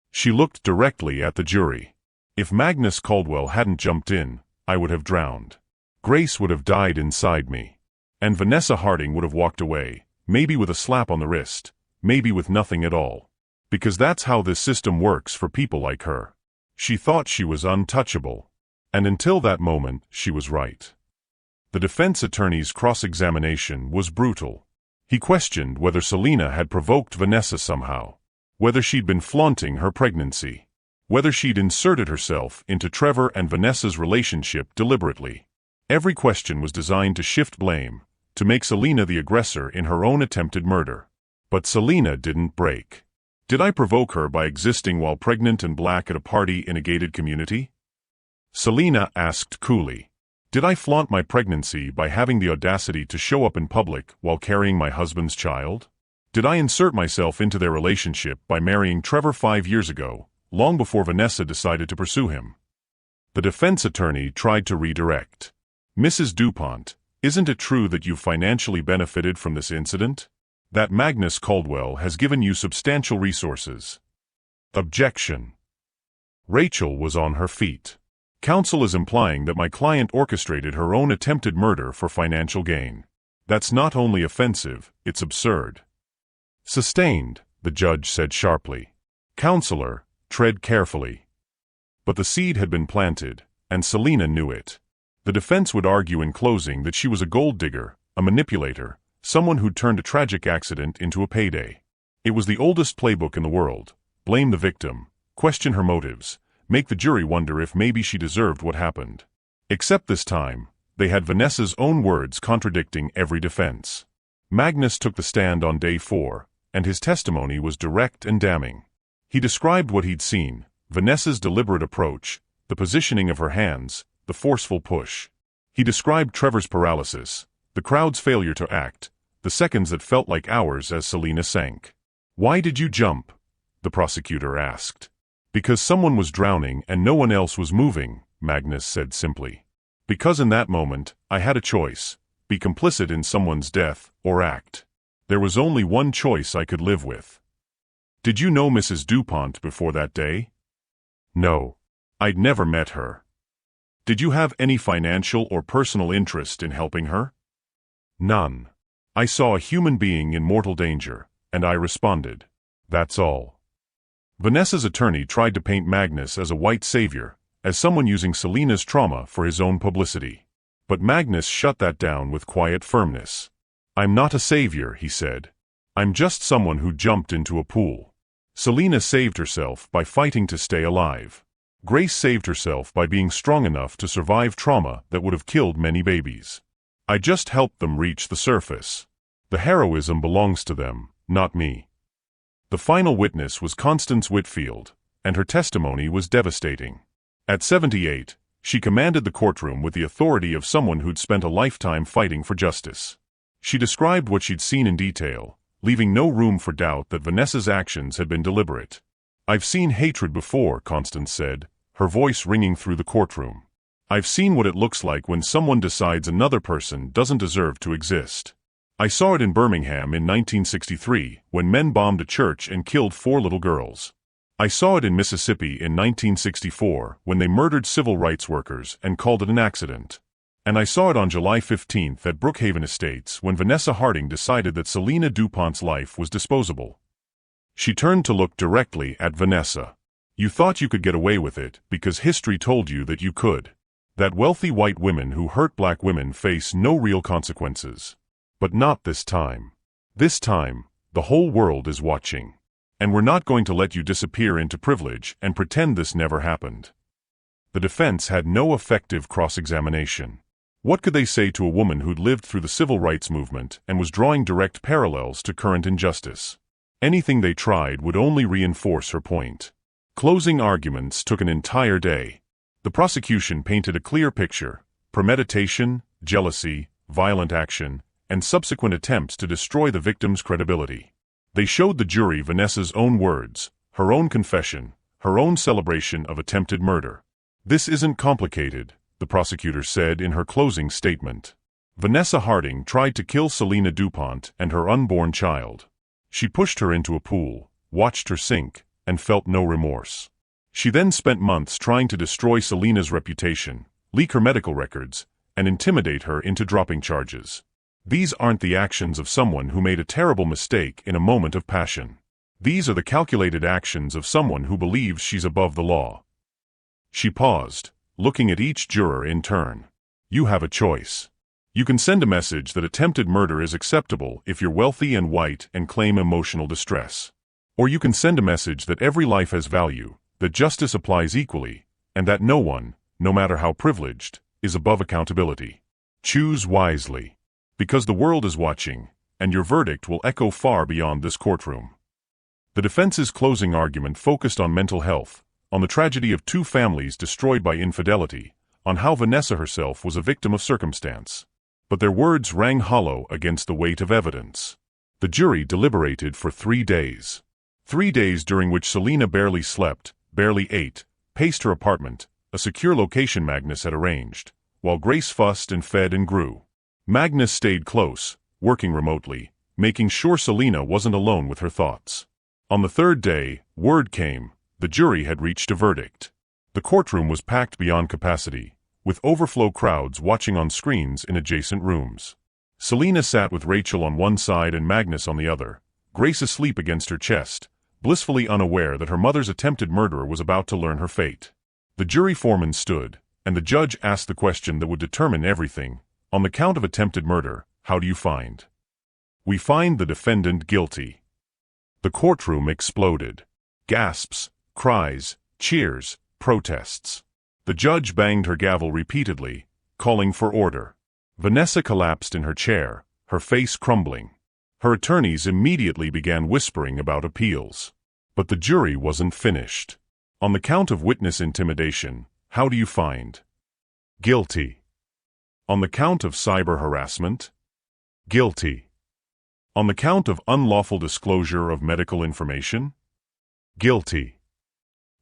She looked directly at the jury. If Magnus Caldwell hadn't jumped in, I would have drowned. Grace would have died inside me. And Vanessa Harding would have walked away, maybe with a slap on the wrist, maybe with nothing at all. Because that's how this system works for people like her. She thought she was untouchable. And until that moment, she was right. The defense attorney's cross-examination was brutal. He questioned whether Selina had provoked Vanessa somehow, whether she'd been flaunting her pregnancy, whether she'd inserted herself into Trevor and Vanessa's relationship deliberately. Every question was designed to shift blame, to make Selina the aggressor in her own attempted murder. But Selina didn't break. Did I provoke her by existing while pregnant and black at a party in a gated community? Selina asked coolly. Did I flaunt my pregnancy by having the audacity to show up in public while carrying my husband's child? Did I insert myself into their relationship by marrying Trevor 5 years ago, long before Vanessa decided to pursue him? The defense attorney tried to redirect. Mrs. DuPont, isn't it true that you've financially benefited from this incident? That Magnus Caldwell has given you substantial resources? Objection. Rachel was on her feet. Counsel is implying that my client orchestrated her own attempted murder for financial gain. That's not only offensive, it's absurd. Sustained, the judge said sharply. Counselor, tread carefully. But the seed had been planted, and Selina knew it. The defense would argue in closing that she was a gold digger, a manipulator, someone who'd turned a tragic accident into a payday. It was the oldest playbook in the world. Blame the victim, question her motives, make the jury wonder if maybe she deserved what happened. Except this time, they had Vanessa's own words contradicting every defense. Magnus took the stand on day 4, and his testimony was direct and damning. He described what he'd seen, Vanessa's deliberate approach, the positioning of her hands, the forceful push. He described Trevor's paralysis, the crowd's failure to act, the seconds that felt like hours as Selina sank. Why did you jump? The prosecutor asked. Because someone was drowning and no one else was moving, Magnus said simply. Because in that moment, I had a choice, be complicit in someone's death or act. There was only one choice I could live with. Did you know Mrs. DuPont before that day? No. I'd never met her. Did you have any financial or personal interest in helping her? None. I saw a human being in mortal danger, and I responded. That's all. Vanessa's attorney tried to paint Magnus as a white savior, as someone using Selina's trauma for his own publicity. But Magnus shut that down with quiet firmness. I'm not a savior, he said. I'm just someone who jumped into a pool. Selina saved herself by fighting to stay alive. Grace saved herself by being strong enough to survive trauma that would have killed many babies. I just helped them reach the surface. The heroism belongs to them, not me. The final witness was Constance Whitfield, and her testimony was devastating. At 78, she commanded the courtroom with the authority of someone who'd spent a lifetime fighting for justice. She described what she'd seen in detail, leaving no room for doubt that Vanessa's actions had been deliberate. I've seen hatred before, Constance said, her voice ringing through the courtroom. I've seen what it looks like when someone decides another person doesn't deserve to exist. I saw it in Birmingham in 1963, when men bombed a church and killed 4 little girls. I saw it in Mississippi in 1964, when they murdered civil rights workers and called it an accident. And I saw it on July 15th at Brookhaven Estates when Vanessa Harding decided that Selina DuPont's life was disposable. She turned to look directly at Vanessa. You thought you could get away with it because history told you that you could. That wealthy white women who hurt black women face no real consequences. But not this time. This time, the whole world is watching. And we're not going to let you disappear into privilege and pretend this never happened. The defense had no effective cross-examination. What could they say to a woman who'd lived through the civil rights movement and was drawing direct parallels to current injustice? Anything they tried would only reinforce her point. Closing arguments took an entire day. The prosecution painted a clear picture: premeditation, jealousy, violent action, and subsequent attempts to destroy the victim's credibility. They showed the jury Vanessa's own words, her own confession, her own celebration of attempted murder. "This isn't complicated," the prosecutor said in her closing statement. Vanessa Harding tried to kill Selena DuPont and her unborn child. She pushed her into a pool, watched her sink, and felt no remorse. She then spent months trying to destroy Selena's reputation, leak her medical records, and intimidate her into dropping charges. These aren't the actions of someone who made a terrible mistake in a moment of passion. These are the calculated actions of someone who believes she's above the law. She paused, looking at each juror in turn. "You have a choice. You can send a message that attempted murder is acceptable if you're wealthy and white and claim emotional distress. Or you can send a message that every life has value, that justice applies equally, and that no one, no matter how privileged, is above accountability. Choose wisely. Because the world is watching, and your verdict will echo far beyond this courtroom." The defense's closing argument focused on mental health, on the tragedy of two families destroyed by infidelity, on how Vanessa herself was a victim of circumstance. But their words rang hollow against the weight of evidence. The jury deliberated for 3 days. 3 days during which Selena barely slept, barely ate, paced her apartment, a secure location Magnus had arranged, while Grace fussed and fed and grew. Magnus stayed close, working remotely, making sure Selena wasn't alone with her thoughts. On the 3rd day, word came: the jury had reached a verdict. The courtroom was packed beyond capacity, with overflow crowds watching on screens in adjacent rooms. Selena sat with Rachel on one side and Magnus on the other, Grace asleep against her chest, blissfully unaware that her mother's attempted murderer was about to learn her fate. The jury foreman stood, and the judge asked the question that would determine everything: "On the count of attempted murder, how do you find?" "We find the defendant guilty." The courtroom exploded. Gasps, cries, cheers, protests. The judge banged her gavel repeatedly, calling for order. Vanessa collapsed in her chair, her face crumbling. Her attorneys immediately began whispering about appeals. But the jury wasn't finished. "On the count of witness intimidation, how do you find?" "Guilty." "On the count of cyber harassment?" "Guilty." "On the count of unlawful disclosure of medical information?" "Guilty."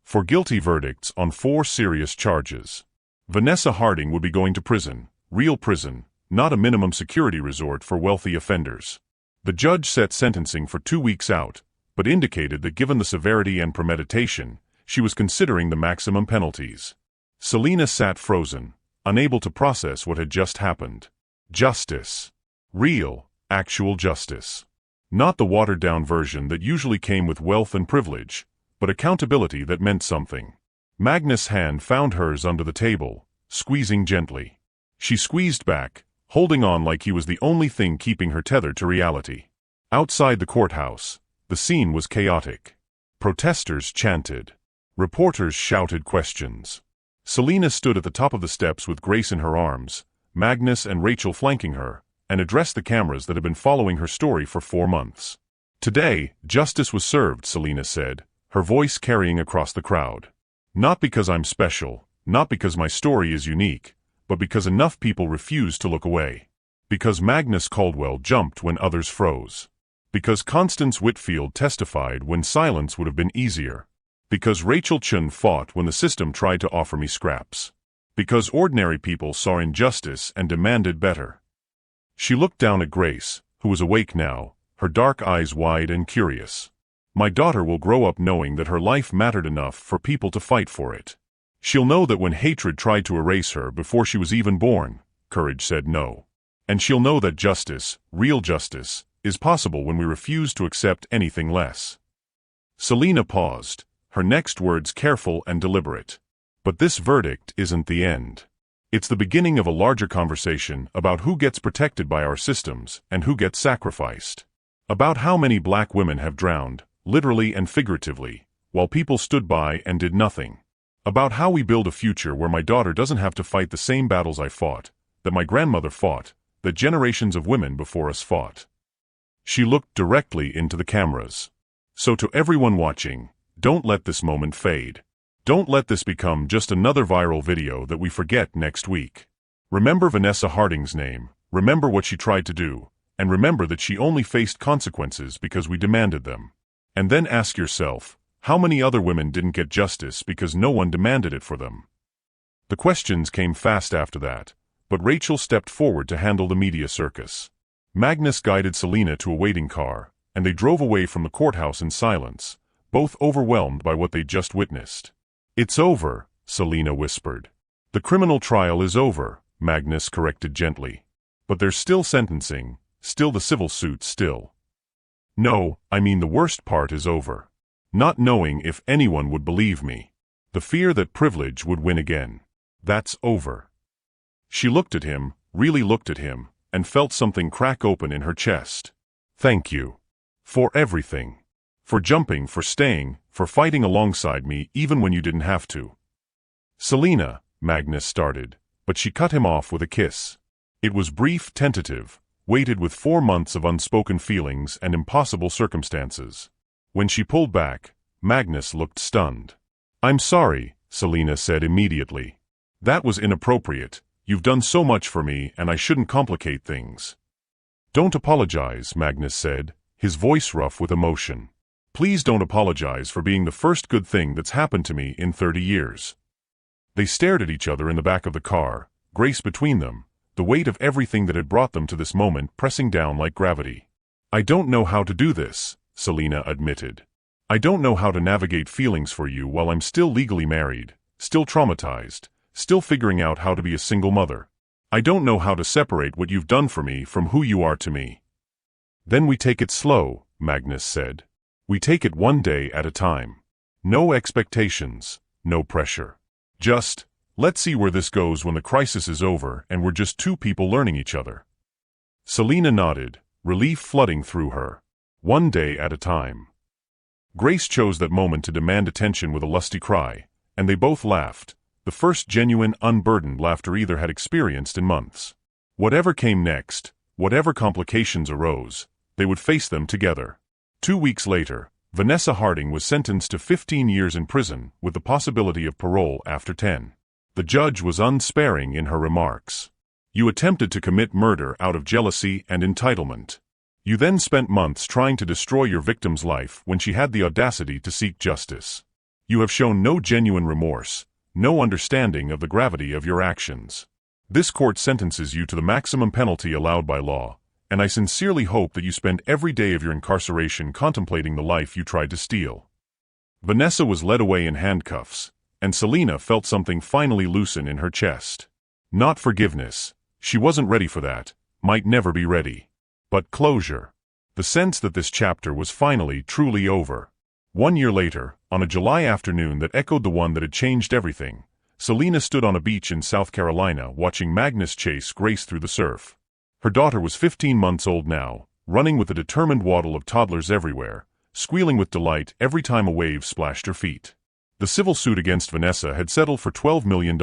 For guilty verdicts on 4 serious charges. Vanessa Harding would be going to prison, real prison, not a minimum security resort for wealthy offenders. The judge set sentencing for 2 weeks out, but indicated that given the severity and premeditation, she was considering the maximum penalties. Selena sat frozen, unable to process what had just happened. Justice. Real, actual justice. Not the watered-down version that usually came with wealth and privilege, but accountability that meant something. Magnus' hand found hers under the table, squeezing gently. She squeezed back, holding on like he was the only thing keeping her tethered to reality. Outside the courthouse, the scene was chaotic. Protesters chanted. Reporters shouted questions. Selena stood at the top of the steps with Grace in her arms, Magnus and Rachel flanking her, and addressed the cameras that had been following her story for 4 months. "Today, justice was served," Selena said, her voice carrying across the crowd. "Not because I'm special, not because my story is unique, but because enough people refused to look away. Because Magnus Caldwell jumped when others froze. Because Constance Whitfield testified when silence would have been easier. Because Rachel Chun fought when the system tried to offer me scraps. Because ordinary people saw injustice and demanded better." She looked down at Grace, who was awake now, her dark eyes wide and curious. "My daughter will grow up knowing that her life mattered enough for people to fight for it. She'll know that when hatred tried to erase her before she was even born, courage said no. And she'll know that justice, real justice, is possible when we refuse to accept anything less." Selena paused, her next words careful and deliberate. "But this verdict isn't the end. It's the beginning of a larger conversation about who gets protected by our systems and who gets sacrificed. About how many black women have drowned, literally and figuratively, while people stood by and did nothing. About how we build a future where my daughter doesn't have to fight the same battles I fought, that my grandmother fought, that generations of women before us fought." She looked directly into the cameras. So to everyone watching, don't let this moment fade. Don't let this become just another viral video that we forget next week. Remember Vanessa Harding's name, remember what she tried to do, and remember that she only faced consequences because we demanded them. And then ask yourself, how many other women didn't get justice because no one demanded it for them? The questions came fast after that, but Rachel stepped forward to handle the media circus. Magnus guided Selena to a waiting car, and they drove away from the courthouse in silence, both overwhelmed by what they'd just witnessed. "It's over," Selena whispered. "The criminal trial is over," Magnus corrected gently. "But there's still sentencing, still the civil suit, still." "No, I mean the worst part is over. Not knowing if anyone would believe me. The fear that privilege would win again. That's over." She looked at him, really looked at him, and felt something crack open in her chest. "Thank you. For everything. For jumping, for staying, for fighting alongside me even when you didn't have to." "Selena," Magnus started, but she cut him off with a kiss. It was brief, tentative, weighted with 4 months of unspoken feelings and impossible circumstances. When she pulled back, Magnus looked stunned. "I'm sorry," Selena said immediately. "That was inappropriate. You've done so much for me and I shouldn't complicate things." "Don't apologize," Magnus said, his voice rough with emotion. "Please don't apologize for being the first good thing that's happened to me in 30 years. They stared at each other in the back of the car, Grace between them, the weight of everything that had brought them to this moment pressing down like gravity. "I don't know how to do this," Selena admitted. "I don't know how to navigate feelings for you while I'm still legally married, still traumatized, still figuring out how to be a single mother. I don't know how to separate what you've done for me from who you are to me." "Then we take it slow," Magnus said. "We take it one day at a time. No expectations, no pressure. Just, let's see where this goes when the crisis is over and we're just two people learning each other." Selena nodded, relief flooding through her. One day at a time. Grace chose that moment to demand attention with a lusty cry, and they both laughed, the first genuine, unburdened laughter either had experienced in months. Whatever came next, whatever complications arose, they would face them together. 2 weeks later, Vanessa Harding was sentenced to 15 years in prison with the possibility of parole after 10. The judge was unsparing in her remarks. "You attempted to commit murder out of jealousy and entitlement. You then spent months trying to destroy your victim's life when she had the audacity to seek justice. You have shown no genuine remorse, no understanding of the gravity of your actions. This court sentences you to the maximum penalty allowed by law, and I sincerely hope that you spend every day of your incarceration contemplating the life you tried to steal." Vanessa was led away in handcuffs, and Selena felt something finally loosen in her chest. Not forgiveness, she wasn't ready for that, might never be ready. But closure. The sense that this chapter was finally truly over. 1 year later, on a July afternoon that echoed the one that had changed everything, Selena stood on a beach in South Carolina watching Magnus chase Grace through the surf. Her daughter was 15 months old now, running with the determined waddle of toddlers everywhere, squealing with delight every time a wave splashed her feet. The civil suit against Vanessa had settled for $12 million,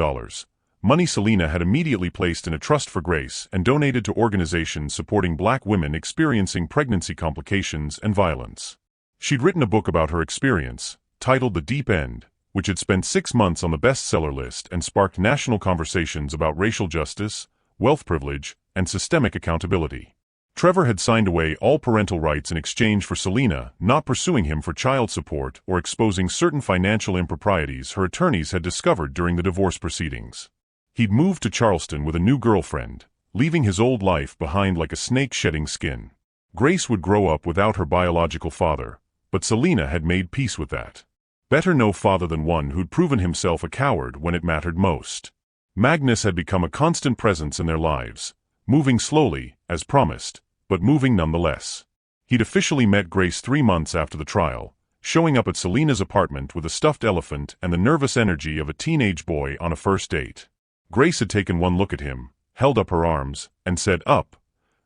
money Selena had immediately placed in a trust for Grace and donated to organizations supporting Black women experiencing pregnancy complications and violence. She'd written a book about her experience, titled The Deep End, which had spent 6 months on the bestseller list and sparked national conversations about racial justice, wealth privilege, and systemic accountability. Trevor had signed away all parental rights in exchange for Selena not pursuing him for child support or exposing certain financial improprieties her attorneys had discovered during the divorce proceedings. He'd moved to Charleston with a new girlfriend, leaving his old life behind like a snake shedding skin. Grace would grow up without her biological father, but Selena had made peace with that. Better no father than one who'd proven himself a coward when it mattered most. Magnus had become a constant presence in their lives, moving slowly, as promised, but moving nonetheless. He'd officially met Grace 3 months after the trial, showing up at Selena's apartment with a stuffed elephant and the nervous energy of a teenage boy on a first date. Grace had taken one look at him, held up her arms, and said, "Up,"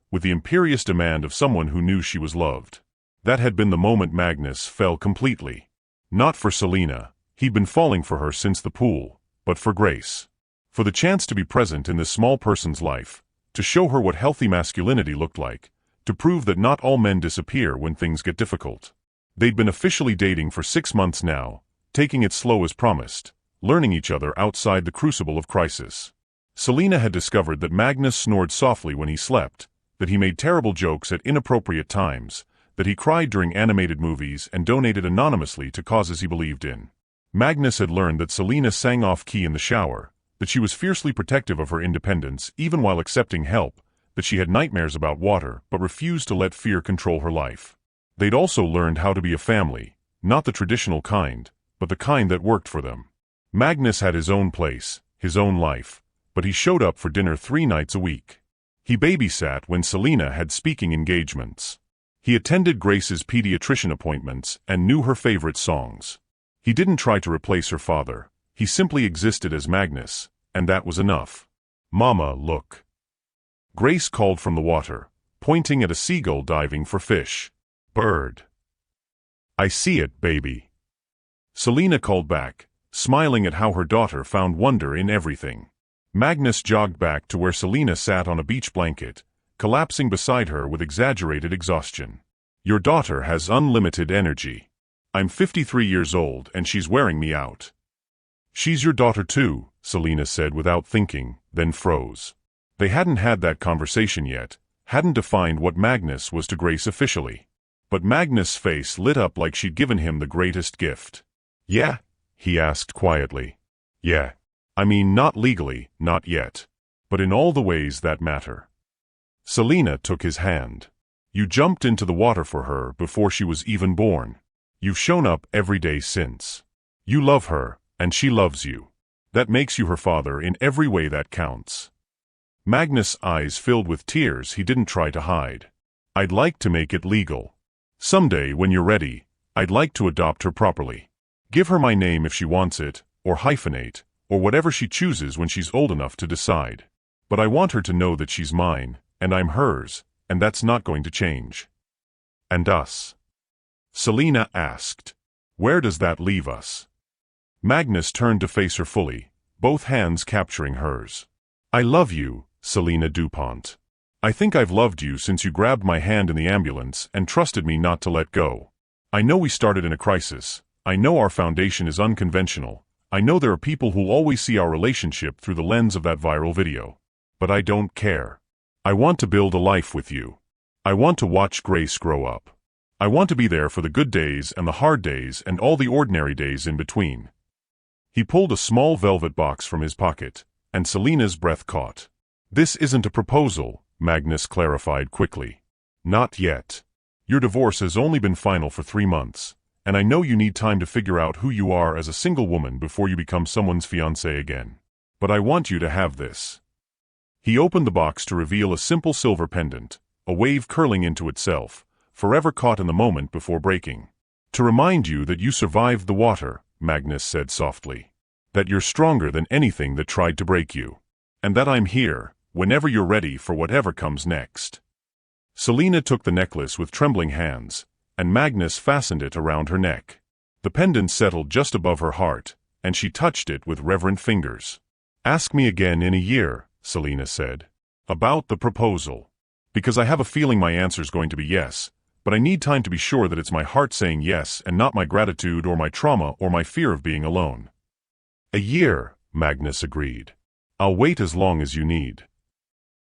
with the imperious demand of someone who knew she was loved. That had been the moment Magnus fell completely. Not for Selena, he'd been falling for her since the pool, but for Grace. For the chance to be present in this small person's life, to show her what healthy masculinity looked like, to prove that not all men disappear when things get difficult. They'd been officially dating for 6 months now, taking it slow as promised, learning each other outside the crucible of crisis. Selina had discovered that Magnus snored softly when he slept, that he made terrible jokes at inappropriate times, that he cried during animated movies and donated anonymously to causes he believed in. Magnus had learned that Selina sang off-key in the shower, that she was fiercely protective of her independence even while accepting help, that she had nightmares about water but refused to let fear control her life. They'd also learned how to be a family, not the traditional kind, but the kind that worked for them. Magnus had his own place, his own life, but he showed up for dinner 3 nights a week. He babysat when Selina had speaking engagements. He attended Grace's pediatrician appointments and knew her favorite songs. He didn't try to replace her father. He simply existed as Magnus, and that was enough. "Mama, look." Grace called from the water, pointing at a seagull diving for fish. "Bird." "I see it, baby." Selina called back, smiling at how her daughter found wonder in everything. Magnus jogged back to where Selina sat on a beach blanket, collapsing beside her with exaggerated exhaustion. "Your daughter has unlimited energy. I'm 53 years old and she's wearing me out." "She's your daughter too," Selina said without thinking, then froze. They hadn't had that conversation yet, hadn't defined what Magnus was to Grace officially. But Magnus' face lit up like she'd given him the greatest gift. "Yeah?" he asked quietly. "Yeah. I mean, not legally, not yet. But in all the ways that matter." Selina took his hand. "You jumped into the water for her before she was even born. You've shown up every day since. You love her, and she loves you. That makes you her father in every way that counts." Magnus' eyes filled with tears he didn't try to hide. "I'd like to make it legal. Someday, when you're ready, I'd like to adopt her properly. Give her my name if she wants it, or hyphenate, or whatever she chooses when she's old enough to decide. But I want her to know that she's mine, and I'm hers, and that's not going to change." "And us?" Selina asked. "Where does that leave us?" Magnus turned to face her fully, both hands capturing hers. "I love you, Selina DuPont. I think I've loved you since you grabbed my hand in the ambulance and trusted me not to let go. I know we started in a crisis. I know our foundation is unconventional. I know there are people who'll always see our relationship through the lens of that viral video. But I don't care. I want to build a life with you. I want to watch Grace grow up. I want to be there for the good days and the hard days and all the ordinary days in between." He pulled a small velvet box from his pocket, and Selina's breath caught. "This isn't a proposal," Magnus clarified quickly. "Not yet. Your divorce has only been final for 3 months, and I know you need time to figure out who you are as a single woman before you become someone's fiancée again. But I want you to have this." He opened the box to reveal a simple silver pendant, a wave curling into itself, forever caught in the moment before breaking. "To remind you that you survived the water," Magnus said softly. "That you're stronger than anything that tried to break you. And that I'm here, whenever you're ready for whatever comes next." Selina took the necklace with trembling hands, and Magnus fastened it around her neck. The pendant settled just above her heart, and she touched it with reverent fingers. "Ask me again in a year," Selina said. "About the proposal. Because I have a feeling my answer's going to be yes, but I need time to be sure that it's my heart saying yes and not my gratitude or my trauma or my fear of being alone." "A year," Magnus agreed. "I'll wait as long as you need."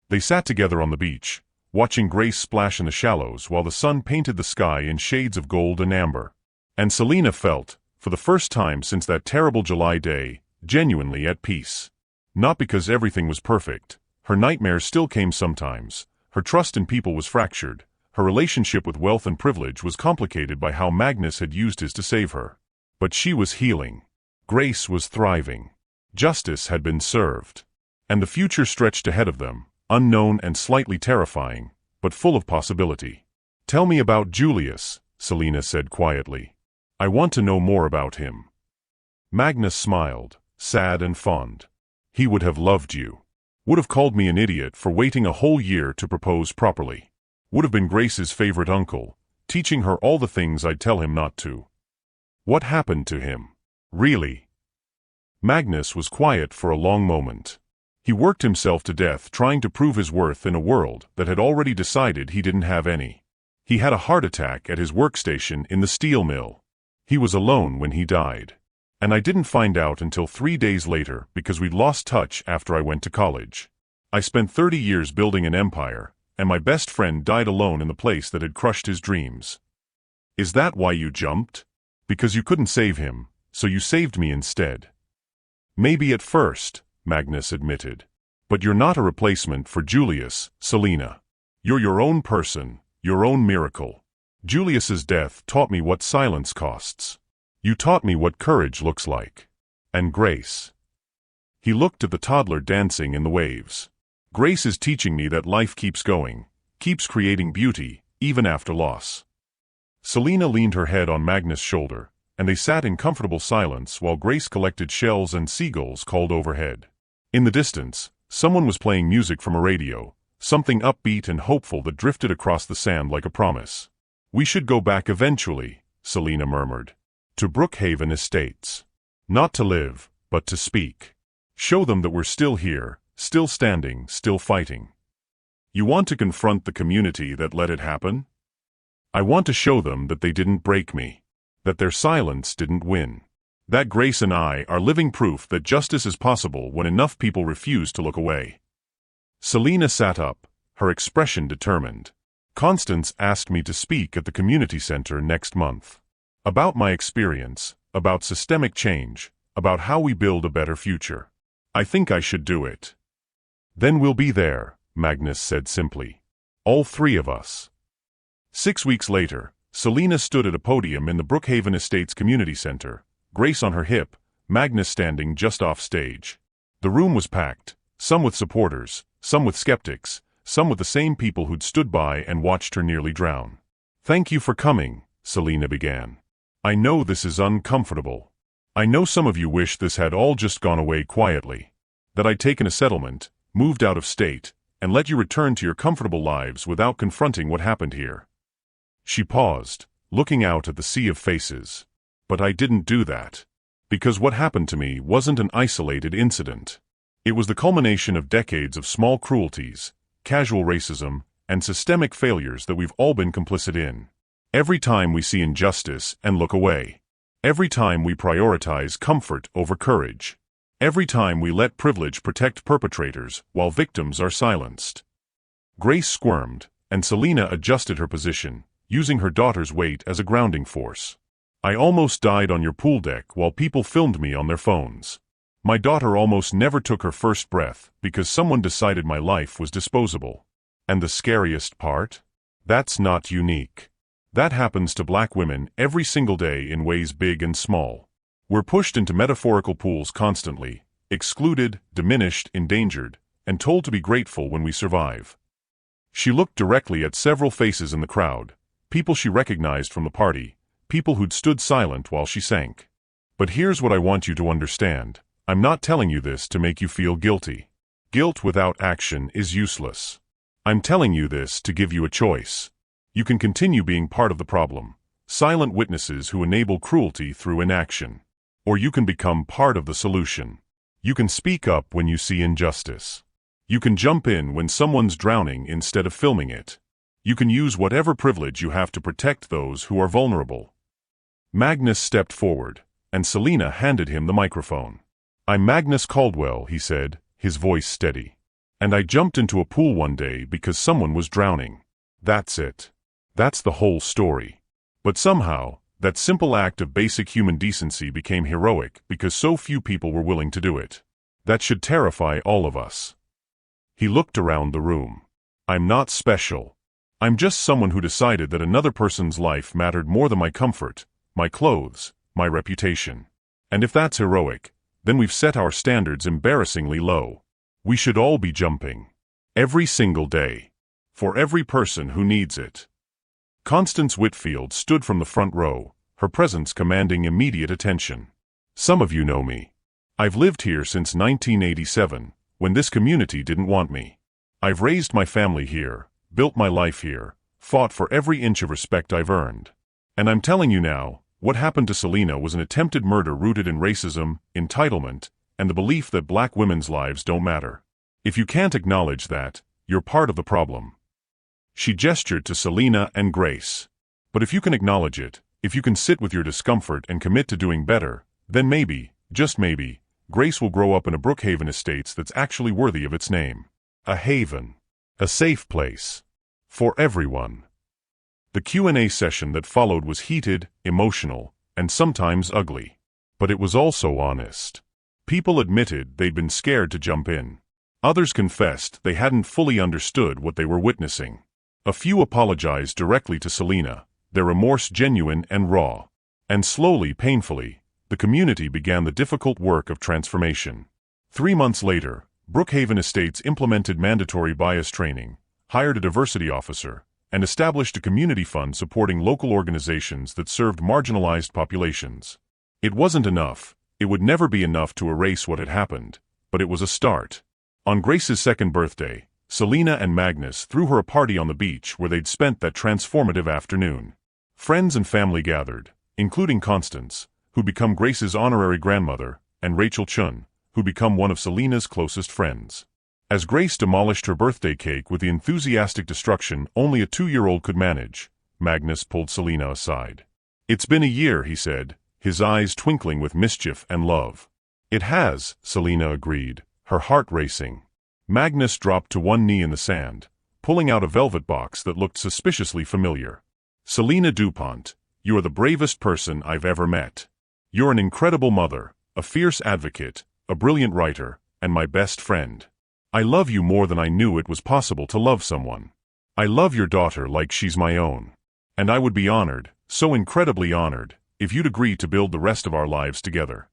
They sat together on the beach, watching Grace splash in the shallows while the sun painted the sky in shades of gold and amber. And Selina felt, for the first time since that terrible July day, genuinely at peace. Not because everything was perfect. Her nightmares still came sometimes. Her trust in people was fractured. Her relationship with wealth and privilege was complicated by how Magnus had used his to save her. But she was healing. Grace was thriving. Justice had been served. And the future stretched ahead of them, unknown and slightly terrifying, but full of possibility. "Tell me about Julius," Selina said quietly. "I want to know more about him." Magnus smiled, sad and fond. "He would have loved you. Would have called me an idiot for waiting a whole year to propose properly. Would have been Grace's favorite uncle, teaching her all the things I'd tell him not to." "What happened to him? Really?" Magnus was quiet for a long moment. He worked himself to death trying to prove his worth in a world that had already decided he didn't have any. He had a heart attack at his workstation in the steel mill. He was alone when he died. And I didn't find out until 3 days later because we'd lost touch after I went to college. I spent 30 years building an empire, and my best friend died alone in the place that had crushed his dreams. Is that why you jumped? Because you couldn't save him, so you saved me instead. Maybe at first, Magnus admitted. But you're not a replacement for Julius, Selina. You're your own person, your own miracle. Julius's death taught me what silence costs. You taught me what courage looks like. And Grace. He looked at the toddler dancing in the waves. Grace is teaching me that life keeps going, keeps creating beauty, even after loss. Selina leaned her head on Magnus' shoulder, and they sat in comfortable silence while Grace collected shells and seagulls called overhead. In the distance, someone was playing music from a radio, something upbeat and hopeful that drifted across the sand like a promise. We should go back eventually, Selina murmured. To Brookhaven Estates. Not to live, but to speak. Show them that we're still here, still standing, still fighting. You want to confront the community that let it happen? I want to show them that they didn't break me. That their silence didn't win. That Grace and I are living proof that justice is possible when enough people refuse to look away. Selina sat up, her expression determined. Constance asked me to speak at the community center next month. About my experience, about systemic change, about how we build a better future. I think I should do it. Then we'll be there, Magnus said simply. All 3 of us. 6 weeks later, Selina stood at a podium in the Brookhaven Estates Community Center, Grace on her hip, Magnus standing just off stage. The room was packed, some with supporters, some with skeptics, some with the same people who'd stood by and watched her nearly drown. Thank you for coming, Selina began. I know this is uncomfortable. I know some of you wish this had all just gone away quietly. That I'd taken a settlement, moved out of state, and let you return to your comfortable lives without confronting what happened here. She paused, looking out at the sea of faces. But I didn't do that. Because what happened to me wasn't an isolated incident. It was the culmination of decades of small cruelties, casual racism, and systemic failures that we've all been complicit in. Every time we see injustice and look away. Every time we prioritize comfort over courage. Every time we let privilege protect perpetrators while victims are silenced. Grace squirmed, and Selina adjusted her position, using her daughter's weight as a grounding force. I almost died on your pool deck while people filmed me on their phones. My daughter almost never took her first breath because someone decided my life was disposable. And the scariest part? That's not unique. That happens to Black women every single day in ways big and small. We're pushed into metaphorical pools constantly, excluded, diminished, endangered, and told to be grateful when we survive. She looked directly at several faces in the crowd, people she recognized from the party, people who'd stood silent while she sank. But here's what I want you to understand. I'm not telling you this to make you feel guilty. Guilt without action is useless. I'm telling you this to give you a choice. You can continue being part of the problem, silent witnesses who enable cruelty through inaction. Or you can become part of the solution. You can speak up when you see injustice. You can jump in when someone's drowning instead of filming it. You can use whatever privilege you have to protect those who are vulnerable. Magnus stepped forward, and Selina handed him the microphone. I'm Magnus Caldwell, he said, his voice steady. And I jumped into a pool one day because someone was drowning. That's it. That's the whole story. But somehow, that simple act of basic human decency became heroic because so few people were willing to do it. That should terrify all of us. He looked around the room. I'm not special. I'm just someone who decided that another person's life mattered more than my comfort, my clothes, my reputation. And if that's heroic, then we've set our standards embarrassingly low. We should all be jumping. Every single day. For every person who needs it. Constance Whitfield stood from the front row, her presence commanding immediate attention. Some of you know me. I've lived here since 1987, when this community didn't want me. I've raised my family here, built my life here, fought for every inch of respect I've earned. And I'm telling you now, what happened to Selina was an attempted murder rooted in racism, entitlement, and the belief that Black women's lives don't matter. If you can't acknowledge that, you're part of the problem. She gestured to Selina and Grace. "But if you can acknowledge it, if you can sit with your discomfort and commit to doing better, then maybe, just maybe, Grace will grow up in a Brookhaven Estates that's actually worthy of its name. A haven. A safe place. For everyone." The Q&A session that followed was heated, emotional, and sometimes ugly. But it was also honest. People admitted they'd been scared to jump in. Others confessed they hadn't fully understood what they were witnessing. A few apologized directly to Selina, their remorse genuine and raw. And slowly, painfully, the community began the difficult work of transformation. 3 months later, Brookhaven Estates implemented mandatory bias training, hired a diversity officer, and established a community fund supporting local organizations that served marginalized populations. It wasn't enough. It would never be enough to erase what had happened, but it was a start. On Grace's 2nd birthday, Selina and Magnus threw her a party on the beach where they'd spent that transformative afternoon. Friends and family gathered, including Constance, who'd become Grace's honorary grandmother, and Rachel Chun, who'd become one of Selina's closest friends. As Grace demolished her birthday cake with the enthusiastic destruction only a 2-year-old could manage, Magnus pulled Selina aside. "It's been a year," he said, his eyes twinkling with mischief and love. "It has," Selina agreed, her heart racing. Magnus dropped to one knee in the sand, pulling out a velvet box that looked suspiciously familiar. "Selina DuPont, you are the bravest person I've ever met. You're an incredible mother, a fierce advocate, a brilliant writer, and my best friend. I love you more than I knew it was possible to love someone. I love your daughter like she's my own. And I would be honored, so incredibly honored, if you'd agree to build the rest of our lives together."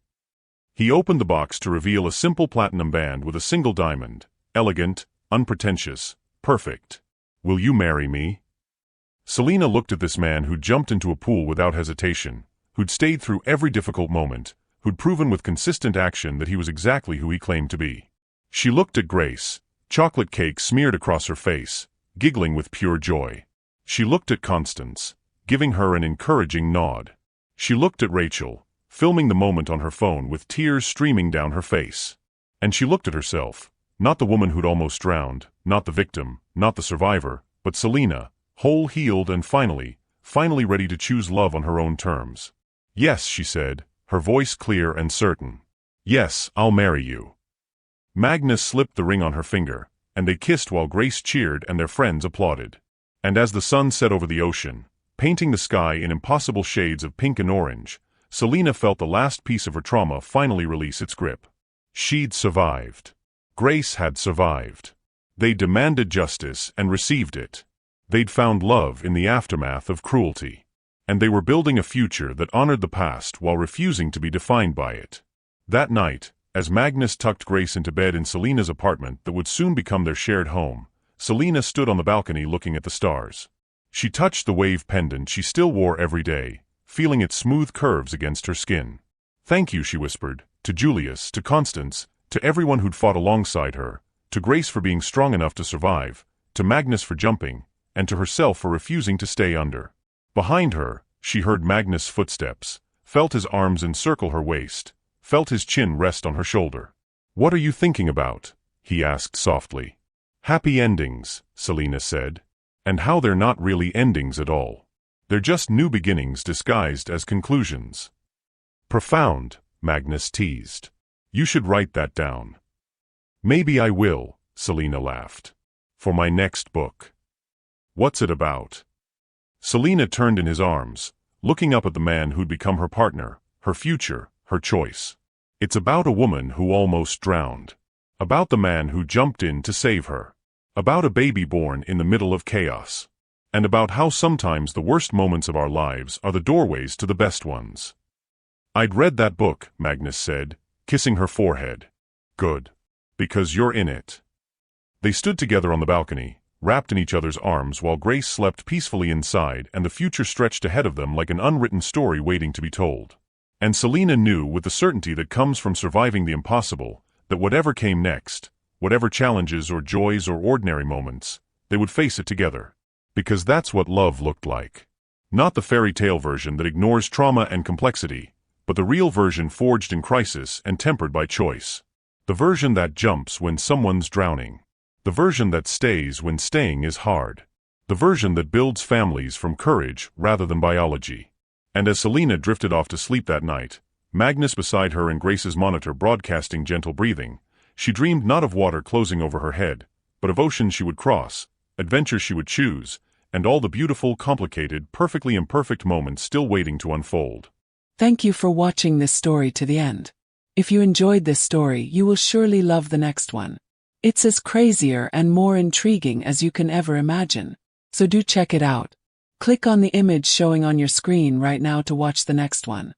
He opened the box to reveal a simple platinum band with a single diamond, elegant, unpretentious, perfect. "Will you marry me?" Selina looked at this man who'd jumped into a pool without hesitation, who'd stayed through every difficult moment, who'd proven with consistent action that he was exactly who he claimed to be. She looked at Grace, chocolate cake smeared across her face, giggling with pure joy. She looked at Constance, giving her an encouraging nod. She looked at Rachel, filming the moment on her phone with tears streaming down her face. And she looked at herself, not the woman who'd almost drowned, not the victim, not the survivor, but Selina, whole, healed, and finally ready to choose love on her own terms. "Yes," she said, her voice clear and certain. "Yes, I'll marry you." Magnus slipped the ring on her finger, and they kissed while Grace cheered and their friends applauded. And as the sun set over the ocean, painting the sky in impossible shades of pink and orange, Selina felt the last piece of her trauma finally release its grip. She'd survived. Grace had survived. They demanded justice and received it. They'd found love in the aftermath of cruelty. And they were building a future that honored the past while refusing to be defined by it. That night, as Magnus tucked Grace into bed in Selina's apartment that would soon become their shared home, Selina stood on the balcony looking at the stars. She touched the wave pendant she still wore every day, feeling its smooth curves against her skin. "Thank you," she whispered, to Julius, to Constance, to everyone who'd fought alongside her, to Grace for being strong enough to survive, to Magnus for jumping, and to herself for refusing to stay under. Behind her, she heard Magnus' footsteps, felt his arms encircle her waist, felt his chin rest on her shoulder. "What are you thinking about?" he asked softly. "Happy endings," Selina said. "And how they're not really endings at all. They're just new beginnings disguised as conclusions." "Profound," Magnus teased. "You should write that down." "Maybe I will," Selina laughed. "For my next book." "What's it about?" Selina turned in his arms, looking up at the man who'd become her partner, her future, her choice. "It's about a woman who almost drowned. About the man who jumped in to save her. About a baby born in the middle of chaos. And about how sometimes the worst moments of our lives are the doorways to the best ones." "I'd read that book," Magnus said, kissing her forehead. "Good. Because you're in it." They stood together on the balcony, wrapped in each other's arms while Grace slept peacefully inside and the future stretched ahead of them like an unwritten story waiting to be told. And Selina knew with the certainty that comes from surviving the impossible, that whatever came next, whatever challenges or joys or ordinary moments, they would face it together. Because that's what love looked like. Not the fairy tale version that ignores trauma and complexity, but the real version forged in crisis and tempered by choice. The version that jumps when someone's drowning. The version that stays when staying is hard. The version that builds families from courage rather than biology. And as Selina drifted off to sleep that night, Magnus beside her and Grace's monitor broadcasting gentle breathing, she dreamed not of water closing over her head, but of oceans she would cross, adventures she would choose, and all the beautiful, complicated, perfectly imperfect moments still waiting to unfold. Thank you for watching this story to the end. If you enjoyed this story, you will surely love the next one. It's as crazier and more intriguing as you can ever imagine. So do check it out. Click on the image showing on your screen right now to watch the next one.